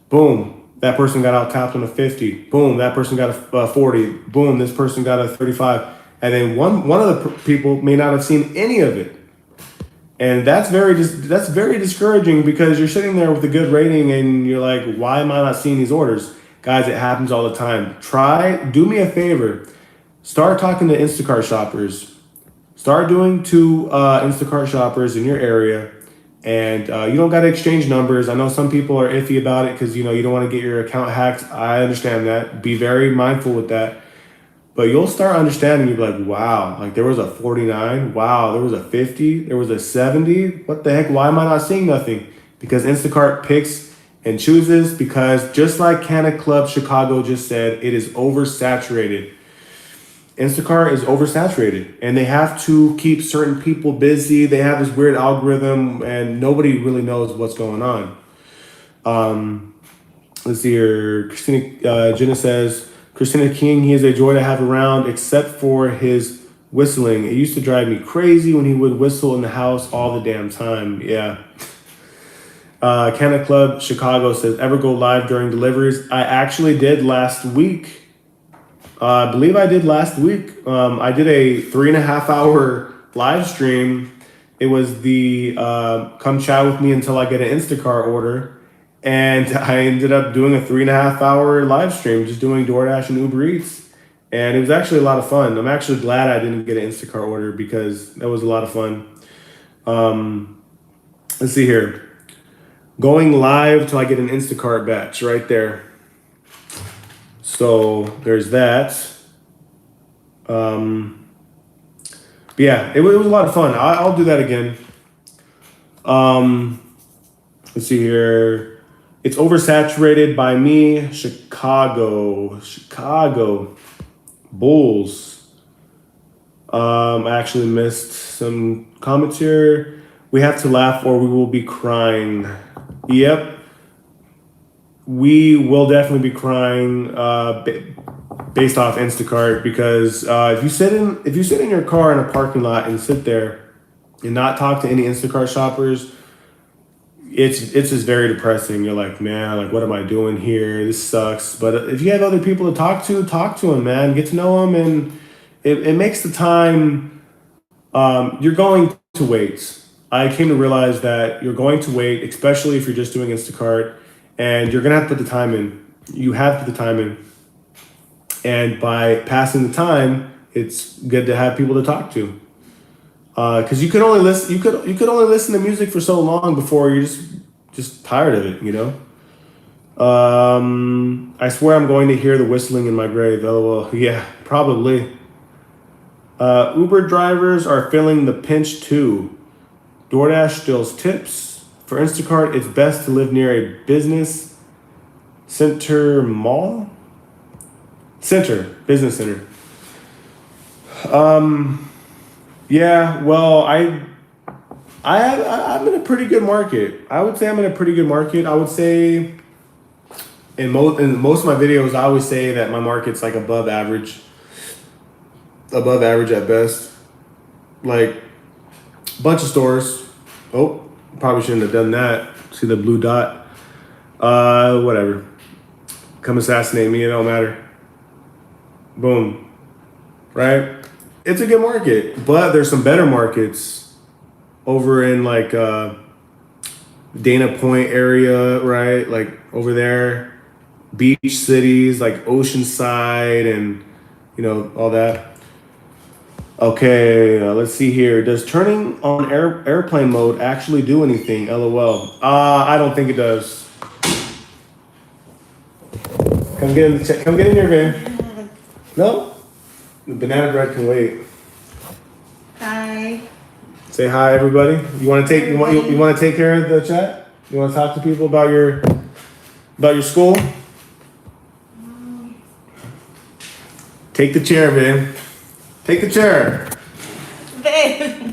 Boom, that person got out tapped on a 50. Boom, that person got a 40. Boom, this person got a 35. And then one of the people may not have seen any of it. And that's very discouraging, because you're sitting there with a good rating and you're like, why am I not seeing these orders? Guys, it happens all the time. Do me a favor. Start talking to Instacart shoppers. Start doing to Instacart shoppers in your area. And you don't got to exchange numbers. I know some people are iffy about it because, you don't want to get your account hacked. I understand that. Be very mindful with that. But you'll start understanding, you'll be like, wow, like there was a 49, wow, there was a 50, there was a 70. What the heck? Why am I not seeing nothing? Because Instacart picks and chooses, because just like Canna Club Chicago just said, it is oversaturated. Instacart is oversaturated, and they have to keep certain people busy. They have this weird algorithm, and nobody really knows what's going on. Let's see here. Jenna says, Christina King, he is a joy to have around, except for his whistling. It used to drive me crazy when he would whistle in the house all the damn time. Yeah. Canna Club Chicago says, ever go live during deliveries? I actually did last week. I believe I did last week. I did a 3.5 hour live stream. It was the come chat with me until I get an Instacart order. And I ended up doing a 3.5 hour live stream, just doing DoorDash and Uber Eats. And it was actually a lot of fun. I'm actually glad I didn't get an Instacart order, because that was a lot of fun. Let's see here. Going live till I get an Instacart batch right there. So there's that. But yeah, it was a lot of fun. I'll do that again. Let's see here. It's oversaturated by me. Chicago Bulls. I actually missed some comments here. We have to laugh or we will be crying. Yep. We will definitely be crying based off Instacart, because if you sit in your car in a parking lot and sit there and not talk to any Instacart shoppers, it's just very depressing. You're like, man, like, what am I doing here? This sucks. But if you have other people to talk to them, man. Get to know them, and it makes the time. You're going to wait. I came to realize that you're going to wait, especially if you're just doing Instacart, and you're gonna have to put the time in. You have to put the time in, and by passing the time, it's good to have people to talk to. Because you could only listen. You could only listen to music for so long before you're just tired of it. I swear I'm going to hear the whistling in my grave. LOL. Yeah, probably. Uber drivers are feeling the pinch too. DoorDash steals tips. For Instacart, it's best to live near a business business center. Yeah, well, I'm in a pretty good market. I would say I'm in a pretty good market. I would say in most of my videos, I always say that my market's like above average at best. Like, bunch of stores. Oh, probably shouldn't have done that. See the blue dot? Whatever. Come assassinate me, it don't matter. Boom. Right? It's a good market, but there's some better markets. over in like Dana Point area, right? Like over there, beach cities like Oceanside and all that. Okay, let's see here. Does turning on airplane mode actually do anything? LOL. I don't think it does. Come get in. Come get in here, man. No, the banana bread can wait. Hi. Say hi, everybody. You want to take you want to take care of the chat? You want to talk to people about your school? Take the chair, man. Take the chair. Babe.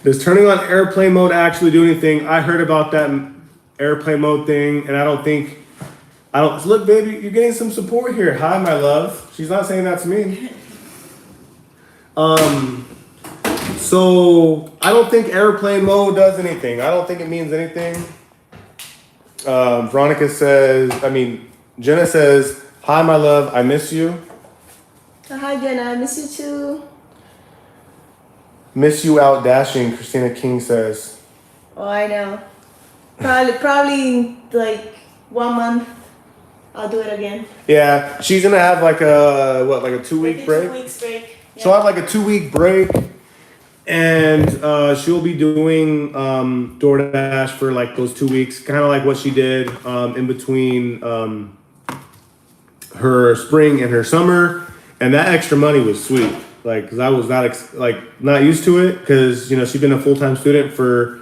Does turning on airplane mode actually do anything? I heard about that airplane mode thing, and I don't look, baby, you're getting some support here. Hi, my love. She's not saying that to me. So I don't think airplane mode does anything. I don't think it means anything. Jenna says, hi, my love, I miss you. Hi, Jenna. I miss you too. Miss you out dashing, Christina King says. Oh, I know. Probably like 1 month. I'll do it again. Yeah, she's gonna have like a 2-week break. 2 weeks break. Yeah. She'll have like a 2-week break, and she'll be doing DoorDash for like those 2 weeks, kind of like what she did in between her spring and her summer. And that extra money was sweet, like, because I was not used to it, because she's been a full-time student for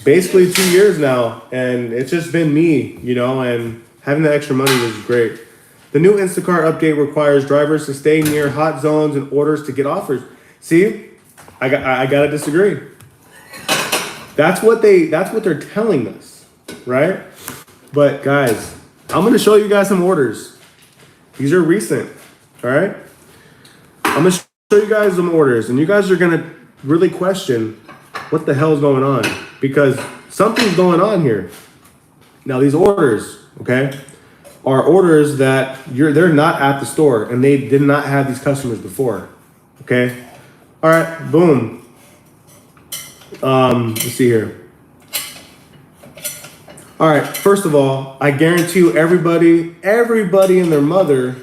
basically 2 years now, and it's just been me, and having that extra money was great. The new Instacart update requires drivers to stay near hot zones and orders to get offers. See, I gotta disagree. That's what they're telling us, right? But guys, I'm gonna show you guys some orders. These are recent. All right, I'm gonna show you guys some orders, and you guys are gonna really question what the hell is going on, because something's going on here. Now, these orders, okay, are orders that they're not at the store, and they did not have these customers before. Okay, all right, boom. Let's see here. All right, first of all, I guarantee you, everybody and their mother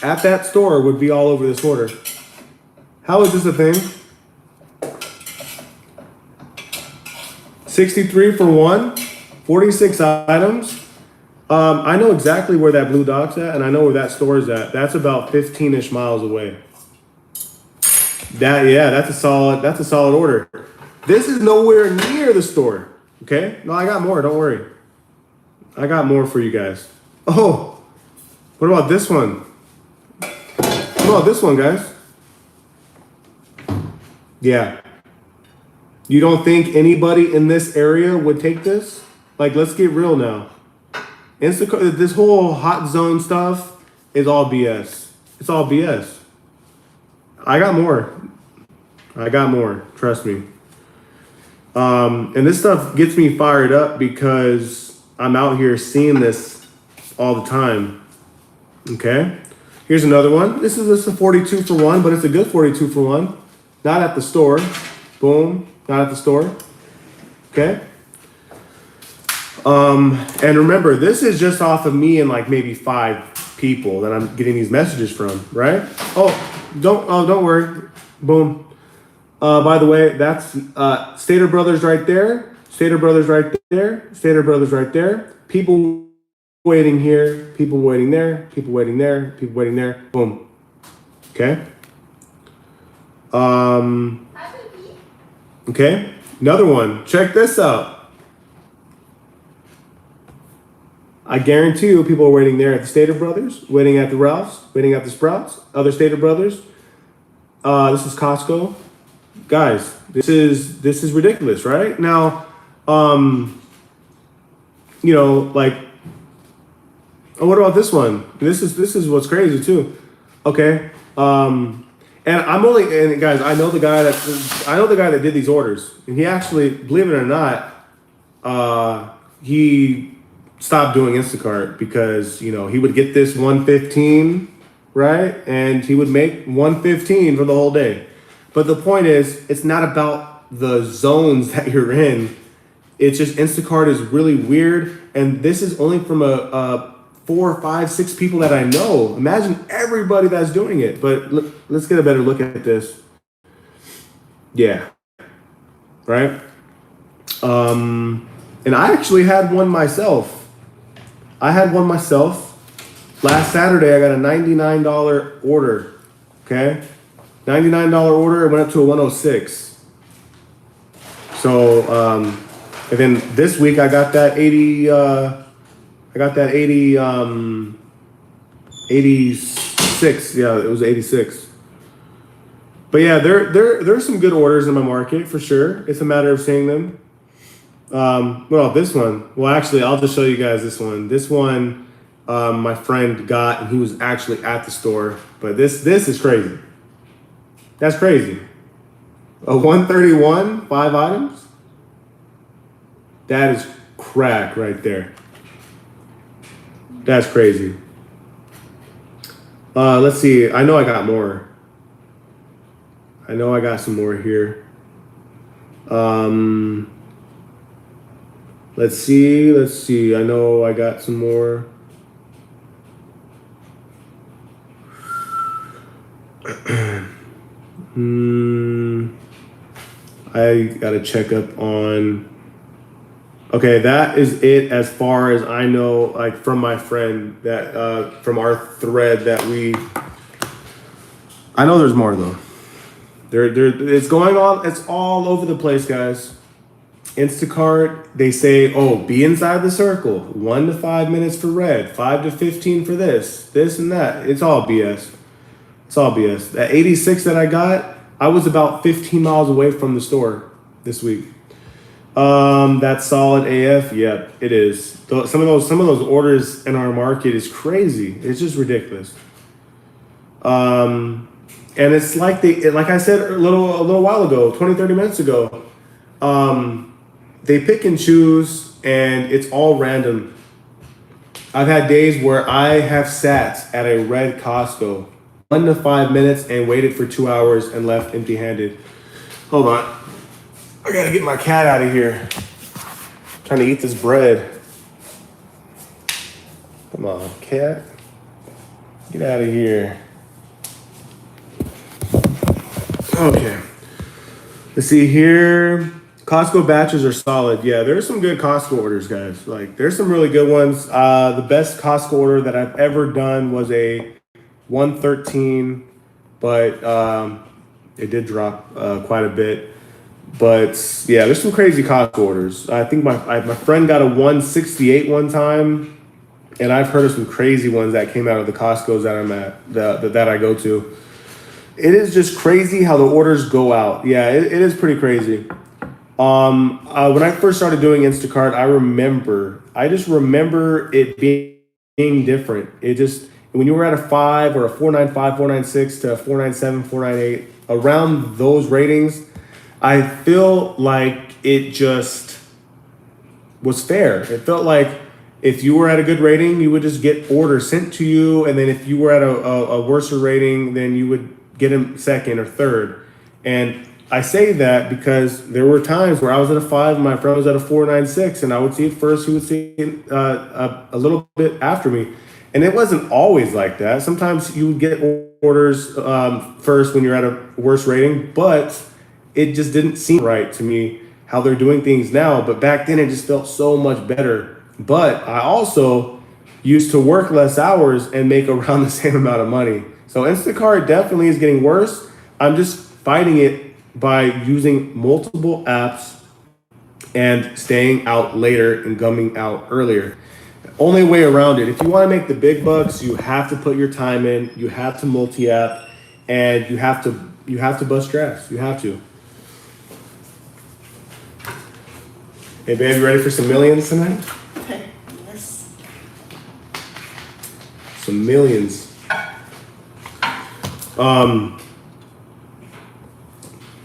at that store would be all over this order. How is this a thing? 63 for one, 46 items. I know exactly where that Blue Dog's at, and I know where that store is at. That's about 15-ish miles away. That's a solid order. This is nowhere near the store. Okay? No, I got more, don't worry. I got more for you guys. Oh, what about this one? What about this one, guys? Yeah. You don't think anybody in this area would take this? Like, let's get real now. Instacart, this whole hot zone stuff is all BS. It's all BS. I got more. Trust me. And this stuff gets me fired up because I'm out here seeing this all the time. Okay? Here's another one. This is a 42 for one, but it's a good 42 for one. Not at the store. Boom. Not at the store. Okay? And remember, this is just off of me and like maybe 5 people that I'm getting these messages from, right? Don't worry. Boom. By the way, that's Stater Brothers right there. Stater Brothers right there. Stater Brothers right there. People waiting here. People waiting there. People waiting there. People waiting there. Boom. Okay. Okay. Another one. Check this out. I guarantee you people are waiting there at the Stater Brothers, waiting at the Ralphs, waiting at the Sprouts, other Stater Brothers. This is Costco. Guys, this is ridiculous, right? Now, like, oh, what about this one? This is what's crazy too. Okay. And guys, I know the guy that did these orders, and he actually, believe it or not, he stopped doing Instacart because, he would get this 115, right? And he would make 115 for the whole day. But the point is, it's not about the zones that you're in. It's just Instacart is really weird, and this is only from a 4, 5, 6 people that I know. Imagine everybody that's doing it. But let's get a better look at this. Yeah, right. And I actually had one myself. Last Saturday. I got a $99 order. Okay, $99 order. It went up to a 106. So, and then this week I got that 80. I got that 86. Yeah, it was 86. But yeah, there's some good orders in my market for sure. It's a matter of seeing them. Well, this one. Well, actually, I'll just show you guys this one. This one, my friend got, and he was actually at the store. But this is crazy. That's crazy. A 131, 5 items. That is crack right there. That's crazy. Let's see. I know I got more. I know I got some more here. Let's see. I know I got some more. I gotta check up on. Okay, that is it as far as I know, like from my friend that from our thread that we. I know there's more though. It's going on. It's all over the place, guys. Instacart, they say, oh, be inside the circle. 1 to 5 minutes for red, 5 to 15 for this and that. It's all BS. It's all BS. That 86 that I got, I was about 15 miles away from the store this week. That's solid AF. Yeah, it is. Some of those orders in our market is crazy. It's just ridiculous. And it's like like I said a little while ago, 20, 30 minutes ago. They pick and choose, and it's all random. I've had days where I have sat at a red Costco 1 to 5 minutes and waited for 2 hours and left empty-handed. Hold on. I gotta get my cat out of here. I'm trying to eat this bread. Come on, cat. Get out of here. Okay. Let's see here. Costco batches are solid. Yeah, there's some good Costco orders, guys. Like, there's some really good ones. The best Costco order that I've ever done was a 113, but it did drop quite a bit. But yeah, there's some crazy Costco orders. I think my friend got a 168 one time, and I've heard of some crazy ones that came out of the Costco's that I'm at, that I go to. It is just crazy how the orders go out. Yeah, it is pretty crazy. When I first started doing Instacart, I just remember it being different. It just, when you were at a 5 or a 495, 496 to a 497, 498, around those ratings, I feel like it just was fair. It felt like if you were at a good rating, you would just get orders sent to you. And then if you were at a worse rating, then you would get them second or third. And I say that because there were times where I was at a 5 and my friend was at a 496, and I would see it first, he would see it a little bit after me. And it wasn't always like that. Sometimes you would get orders first when you're at a worse rating, but it just didn't seem right to me how they're doing things now. But back then it just felt so much better. But I also used to work less hours and make around the same amount of money. So Instacart definitely is getting worse. I'm just fighting it by using multiple apps and staying out later and coming out earlier. Only way around it. If you want to make the big bucks, you have to put your time in. You have to multi-app, and you have to bust straps. You have to. Hey, babe, you ready for some millions tonight? Yes. Some millions.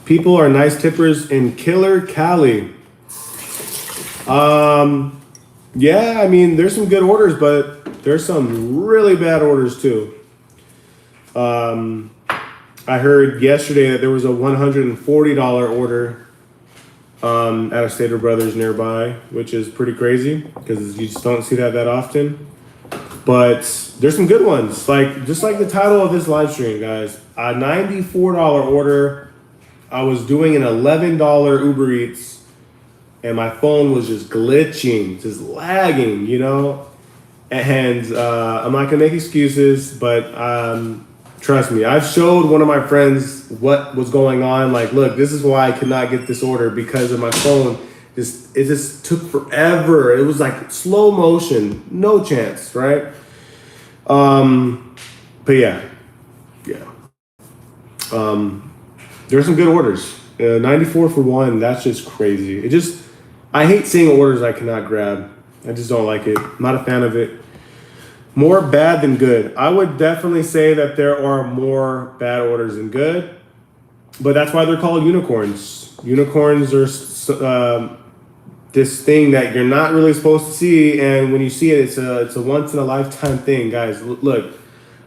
People are nice tippers in Killer Cali. Yeah, I mean, there's some good orders, but there's some really bad orders too. I I heard yesterday that there was a $140 order at a Stater Brothers nearby, which is pretty crazy because you just don't see that often. But there's some good ones, like just like the title of this live stream, guys. A $94 order. I was doing an $11 Uber Eats, and my phone was just glitching, just lagging, you know. And I'm not gonna make excuses, but trust me, I've showed one of my friends what was going on. Like, look, this is why I could not get this order because of my phone. It just took forever. It was like slow motion, no chance, right? But yeah. There's some good orders. 94 for one. That's just crazy. I hate seeing orders I cannot grab. I just don't like it. I'm not a fan of it. More bad than good. I would definitely say that there are more bad orders than good, but that's why they're called unicorns. Unicorns are this thing that you're not really supposed to see, and when you see it, it's a once in a lifetime thing, guys. Look,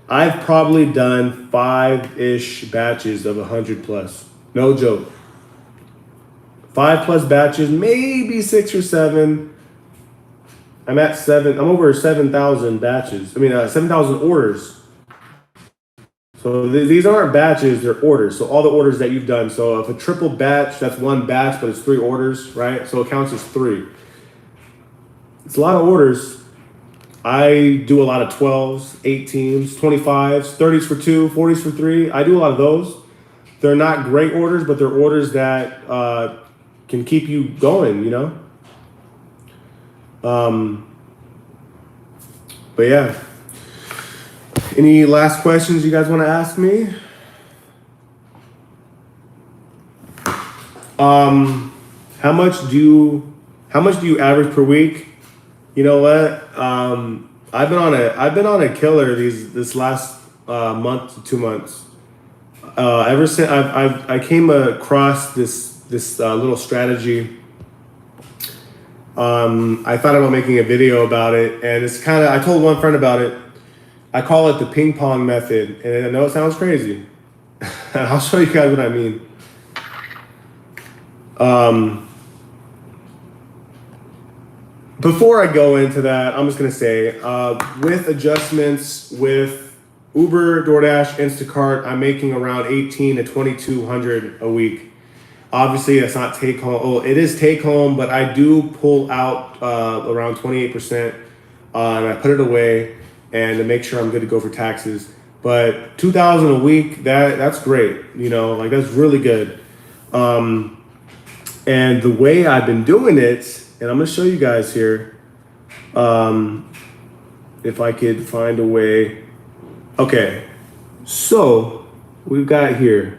I've probably done 5-ish batches of 100 plus. No joke. 5 plus batches, maybe 6 or 7. I'm at 7. I'm over 7,000 batches. 7,000 orders. So these aren't batches, they're orders. So all the orders that you've done. So if a triple batch, that's one batch, but it's 3 orders, right? So it counts as 3. It's a lot of orders. I do a lot of 12s, 18s, 25s, 30s for 2, 40s for 3. I do a lot of those. They're not great orders, but they're orders that can keep you going, you know? But yeah. Any last questions you guys want to ask me? How much do you average per week? You know what? I've been on a killer this last month to 2 months. Ever since I came across this little strategy. I thought about making a video about it, and I told one friend about it. I call it the ping pong method, and I know it sounds crazy. And I'll show you guys what I mean. Before I go into that, I'm just gonna say, with adjustments with Uber, DoorDash, Instacart, I'm making around 1,800 to 2,200 a week. Obviously, that's not take home. Oh, it is take home, but I do pull out around 28%, and I put it away, and to make sure I'm good to go for taxes. But 2,000 a week, that's great. You know, like that's really good. And the way I've been doing it, and I'm gonna show you guys here, if I could find a way. Okay, so we've got here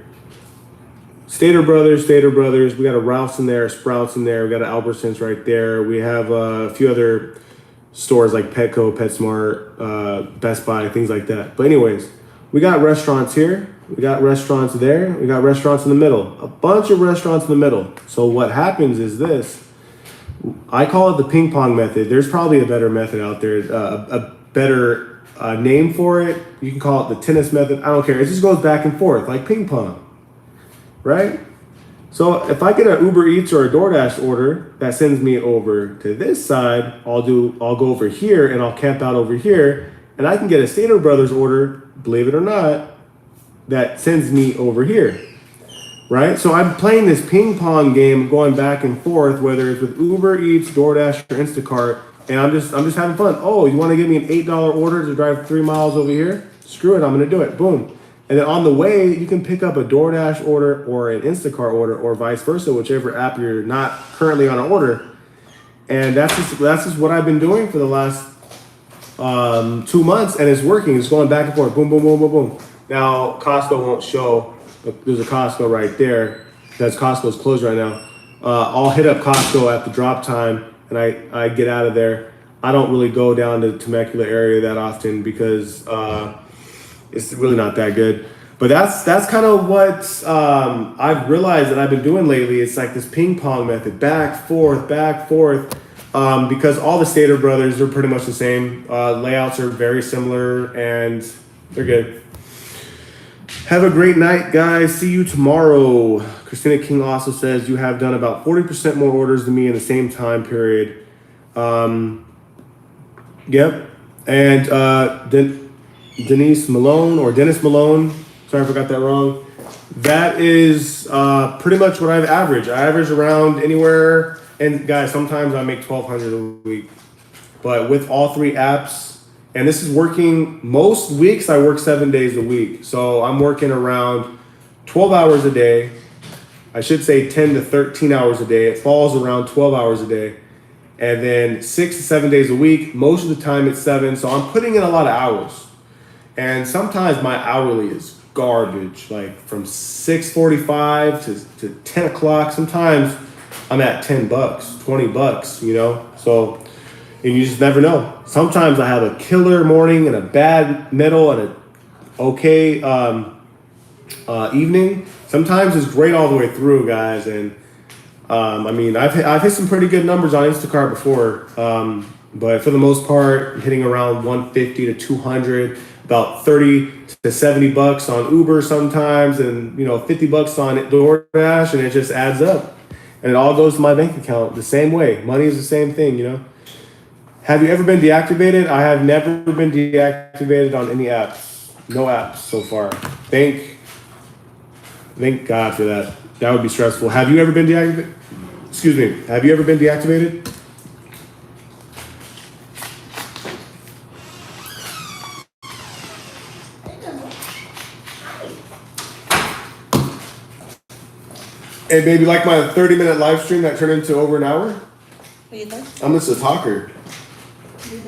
Stater Brothers. We got a Ralph's in there, Sprouts in there. We got an Albertsons right there. We have a few other stores like Petco, PetSmart, Best Buy, things like that. But anyways, we got restaurants here. We got restaurants there. We got restaurants in the middle. A bunch of restaurants in the middle. So what happens is this. I call it the ping pong method. There's probably a better method out there, a better name for it. You can call it the tennis method. I don't care. It just goes back and forth like ping pong. Right? So if I get an Uber Eats or a DoorDash order that sends me over to this side, I'll go over here and I'll camp out over here, and I can get a Stater Brothers order, believe it or not, that sends me over here. Right? So I'm playing this ping pong game going back and forth, whether it's with Uber Eats, DoorDash, or Instacart, and I'm just having fun. Oh, you want to give me an $8 order to drive 3 miles over here? Screw it, I'm gonna do it. Boom. And then on the way, you can pick up a DoorDash order or an Instacart order or vice versa, whichever app you're not currently on an order. And that's just what I've been doing for the last 2 months, and it's working. It's going back and forth, boom, boom, boom, boom, boom. Now, Costco won't show. There's a Costco right there. That's Costco's closed right now. I'll hit up Costco at the drop time, and I get out of there. I don't really go down to the Temecula area that often because it's really not that good. But that's kind of what I've realized that I've been doing lately. It's like this ping pong method, back, forth, because all the Stater Brothers are pretty much the same. Layouts are very similar, and they're good. Have a great night, guys. See you tomorrow. Christina King also says you have done about 40% more orders than me in the same time period. Yep. And Denise Malone or Dennis Malone. Sorry, I forgot that wrong. That is pretty much what I've averaged. I average around anywhere. And guys, sometimes I make 1,200 a week. But with all three apps, and this is working, most weeks I work 7 days a week. So I'm working around 12 hours a day. I should say 10 to 13 hours a day. It falls around 12 hours a day. And then 6 to 7 days a week. Most of the time it's 7. So I'm putting in a lot of hours. And sometimes my hourly is garbage, like from 6:45 to 10 o'clock. Sometimes I'm at $10, $20, you know? So, and you just never know. Sometimes I have a killer morning and a bad middle and a okay evening. Sometimes it's great all the way through, guys. And I mean, I've hit some pretty good numbers on Instacart before, but for the most part, hitting around 150 to 200, about 30 to $70 on Uber sometimes, and you know, $50 on DoorDash, and it just adds up, and it all goes to my bank account the same way. Money is the same thing, you know. Have you ever been deactivated? I have never been deactivated on any apps. No apps so far. Thank God for that. That would be stressful. Have you ever been deactivated? Excuse me. Have you ever been deactivated? And maybe like my 30-minute live stream that turned into over an hour? Are you done? I'm just a talker.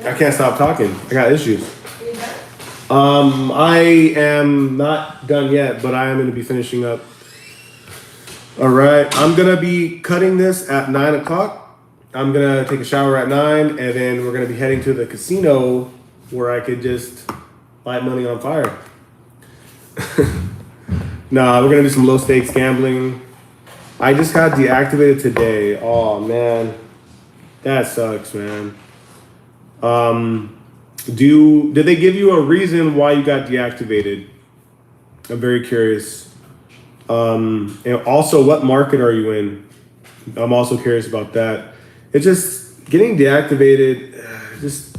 I can't stop talking. I got issues. Are you done? I am not done yet, but I am going to be finishing up. All right. I'm going to be cutting this at 9 o'clock. I'm going to take a shower at 9, and then we're going to be heading to the casino where I could just light money on fire. Nah, we're going to do some low stakes gambling. I just got deactivated today. Oh, man. That sucks, man. Did they give you a reason why you got deactivated? I'm very curious. And also, what market are you in? I'm also curious about that. It's just getting deactivated. Just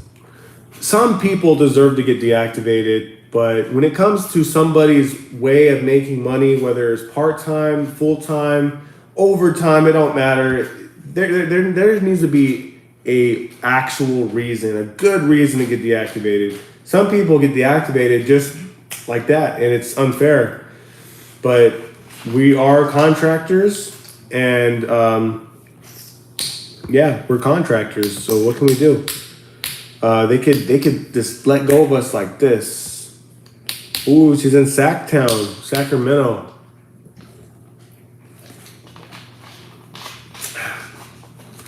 some people deserve to get deactivated, but when it comes to somebody's way of making money, whether it's part-time, full-time, overtime, it don't matter. There needs to be a actual reason, a good reason to get deactivated. Some people get deactivated just like that, and it's unfair. But we are contractors, and yeah, we're contractors. So what can we do? They could just let go of us like this. Ooh, she's in Sacktown, Sacramento.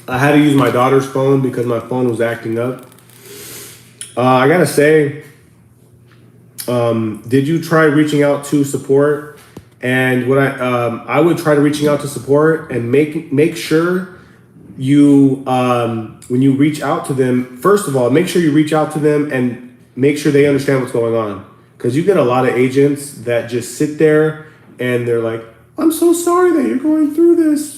I had to use my daughter's phone because my phone was acting up. I gotta say, did you try reaching out to support? And what I would try to reaching out to support and make sure you when you reach out to them, first of all, make sure you reach out to them and make sure they understand what's going on. Because you get a lot of agents that just sit there and they're like, "I'm so sorry that you're going through this."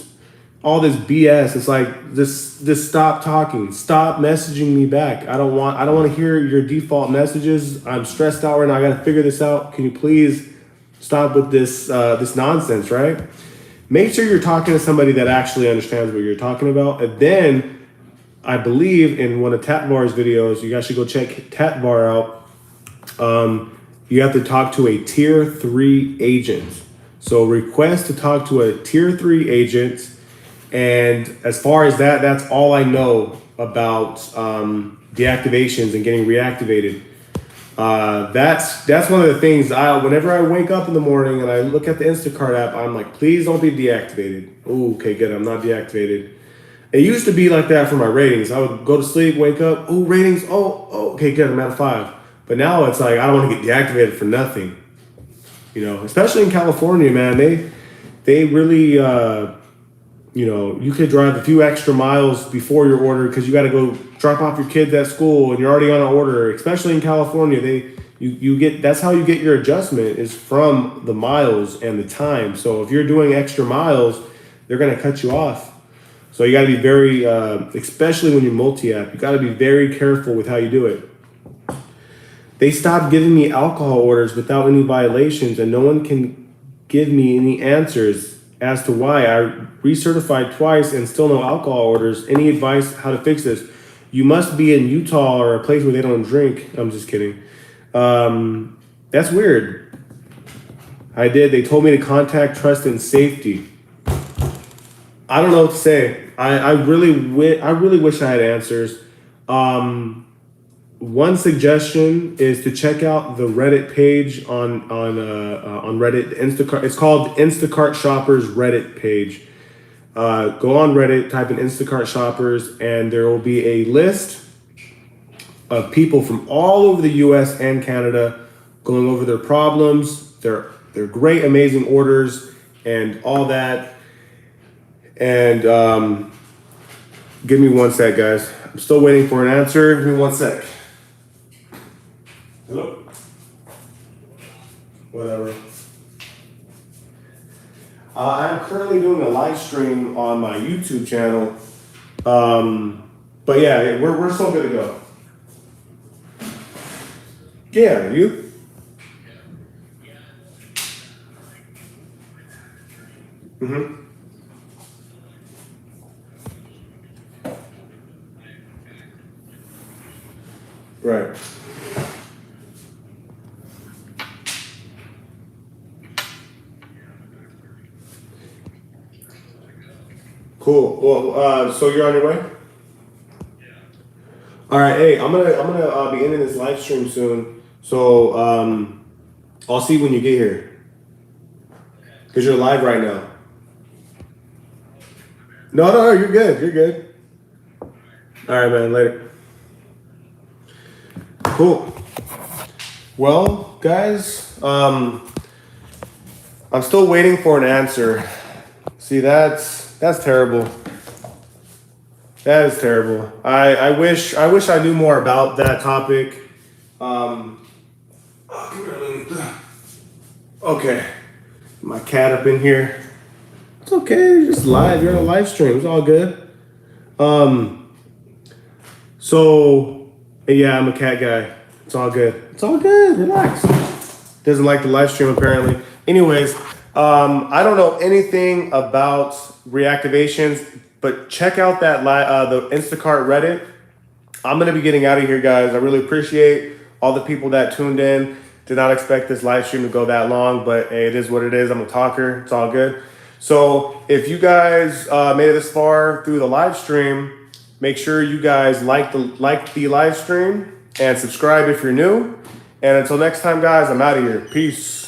All this BS. It's like just stop talking. Stop messaging me back. I don't want to hear your default messages. I'm stressed out right now. I got to figure this out. Can you please stop with this this nonsense, right? Make sure you're talking to somebody that actually understands what you're talking about. And then I believe in one of Tatvar's videos, you guys should go check Tatvar out. You have to talk to a tier 3 agent. So request to talk to a tier 3 agent. And as far as that, that's all I know about deactivations and getting reactivated. That's one of the things whenever I wake up in the morning and I look at the Instacart app, I'm like, please don't be deactivated. Ooh, okay, good. I'm not deactivated. It used to be like that for my ratings. I would go to sleep, wake up, oh, ratings, oh, okay, good. I'm at a 5. But now it's like I don't want to get deactivated for nothing. You know, especially in California, man. They really. You know, you could drive a few extra miles before your order because you got to go drop off your kids at school and you're already on an order. Especially in California, You get, that's how you get your adjustment, is from the miles and the time. So if you're doing extra miles, they're gonna cut you off. So you got to be very, especially when you multi-app, you got to be very careful with how you do it. They stopped giving me alcohol orders without any violations, and no one can give me any answers as to why. I recertified twice and still no alcohol orders. Any advice how to fix this? You must be in Utah or a place where they don't drink. I'm just kidding. That's weird. I did. They told me to contact Trust and Safety. I don't know what to say. I really wish I had answers. One suggestion is to check out the Reddit page on Reddit. Instacart. It's called Instacart Shoppers Reddit page. Go on Reddit, type in Instacart Shoppers, and there will be a list of people from all over the U.S. and Canada going over their problems, their great, amazing orders, and all that. And give me one sec, guys. I'm still waiting for an answer. Give me one sec. Hello? Whatever. I'm currently doing a live stream on my YouTube channel. But yeah, we're still good to go. Yeah, you? Mm-hmm. Right. Cool. Well, so you're on your way? All right. Hey, I'm gonna be ending this live stream soon. So I'll see you when you get here. Cause you're live right now. No, you're good. You're good. All right, man. Later. Cool. Well, guys, I'm still waiting for an answer. See, that's terrible. That is terrible. I wish I knew more about that topic. Okay, my cat up in here. It's okay. You're just live. You're on a live stream. It's all good. So yeah, I'm a cat guy. It's all good. It's all good. Relax. Doesn't like the live stream apparently. Anyways, I don't know anything about reactivations, but check out that the Instacart Reddit. I'm gonna be getting out of here, guys. I really appreciate all the people that tuned in. Did not expect this live stream to go that long, but hey, it is what it is. I'm a talker. It's all good. So if you guys made it this far through the live stream, make sure you guys like the live stream and subscribe if you're new. And until next time, guys, I'm out of here. Peace.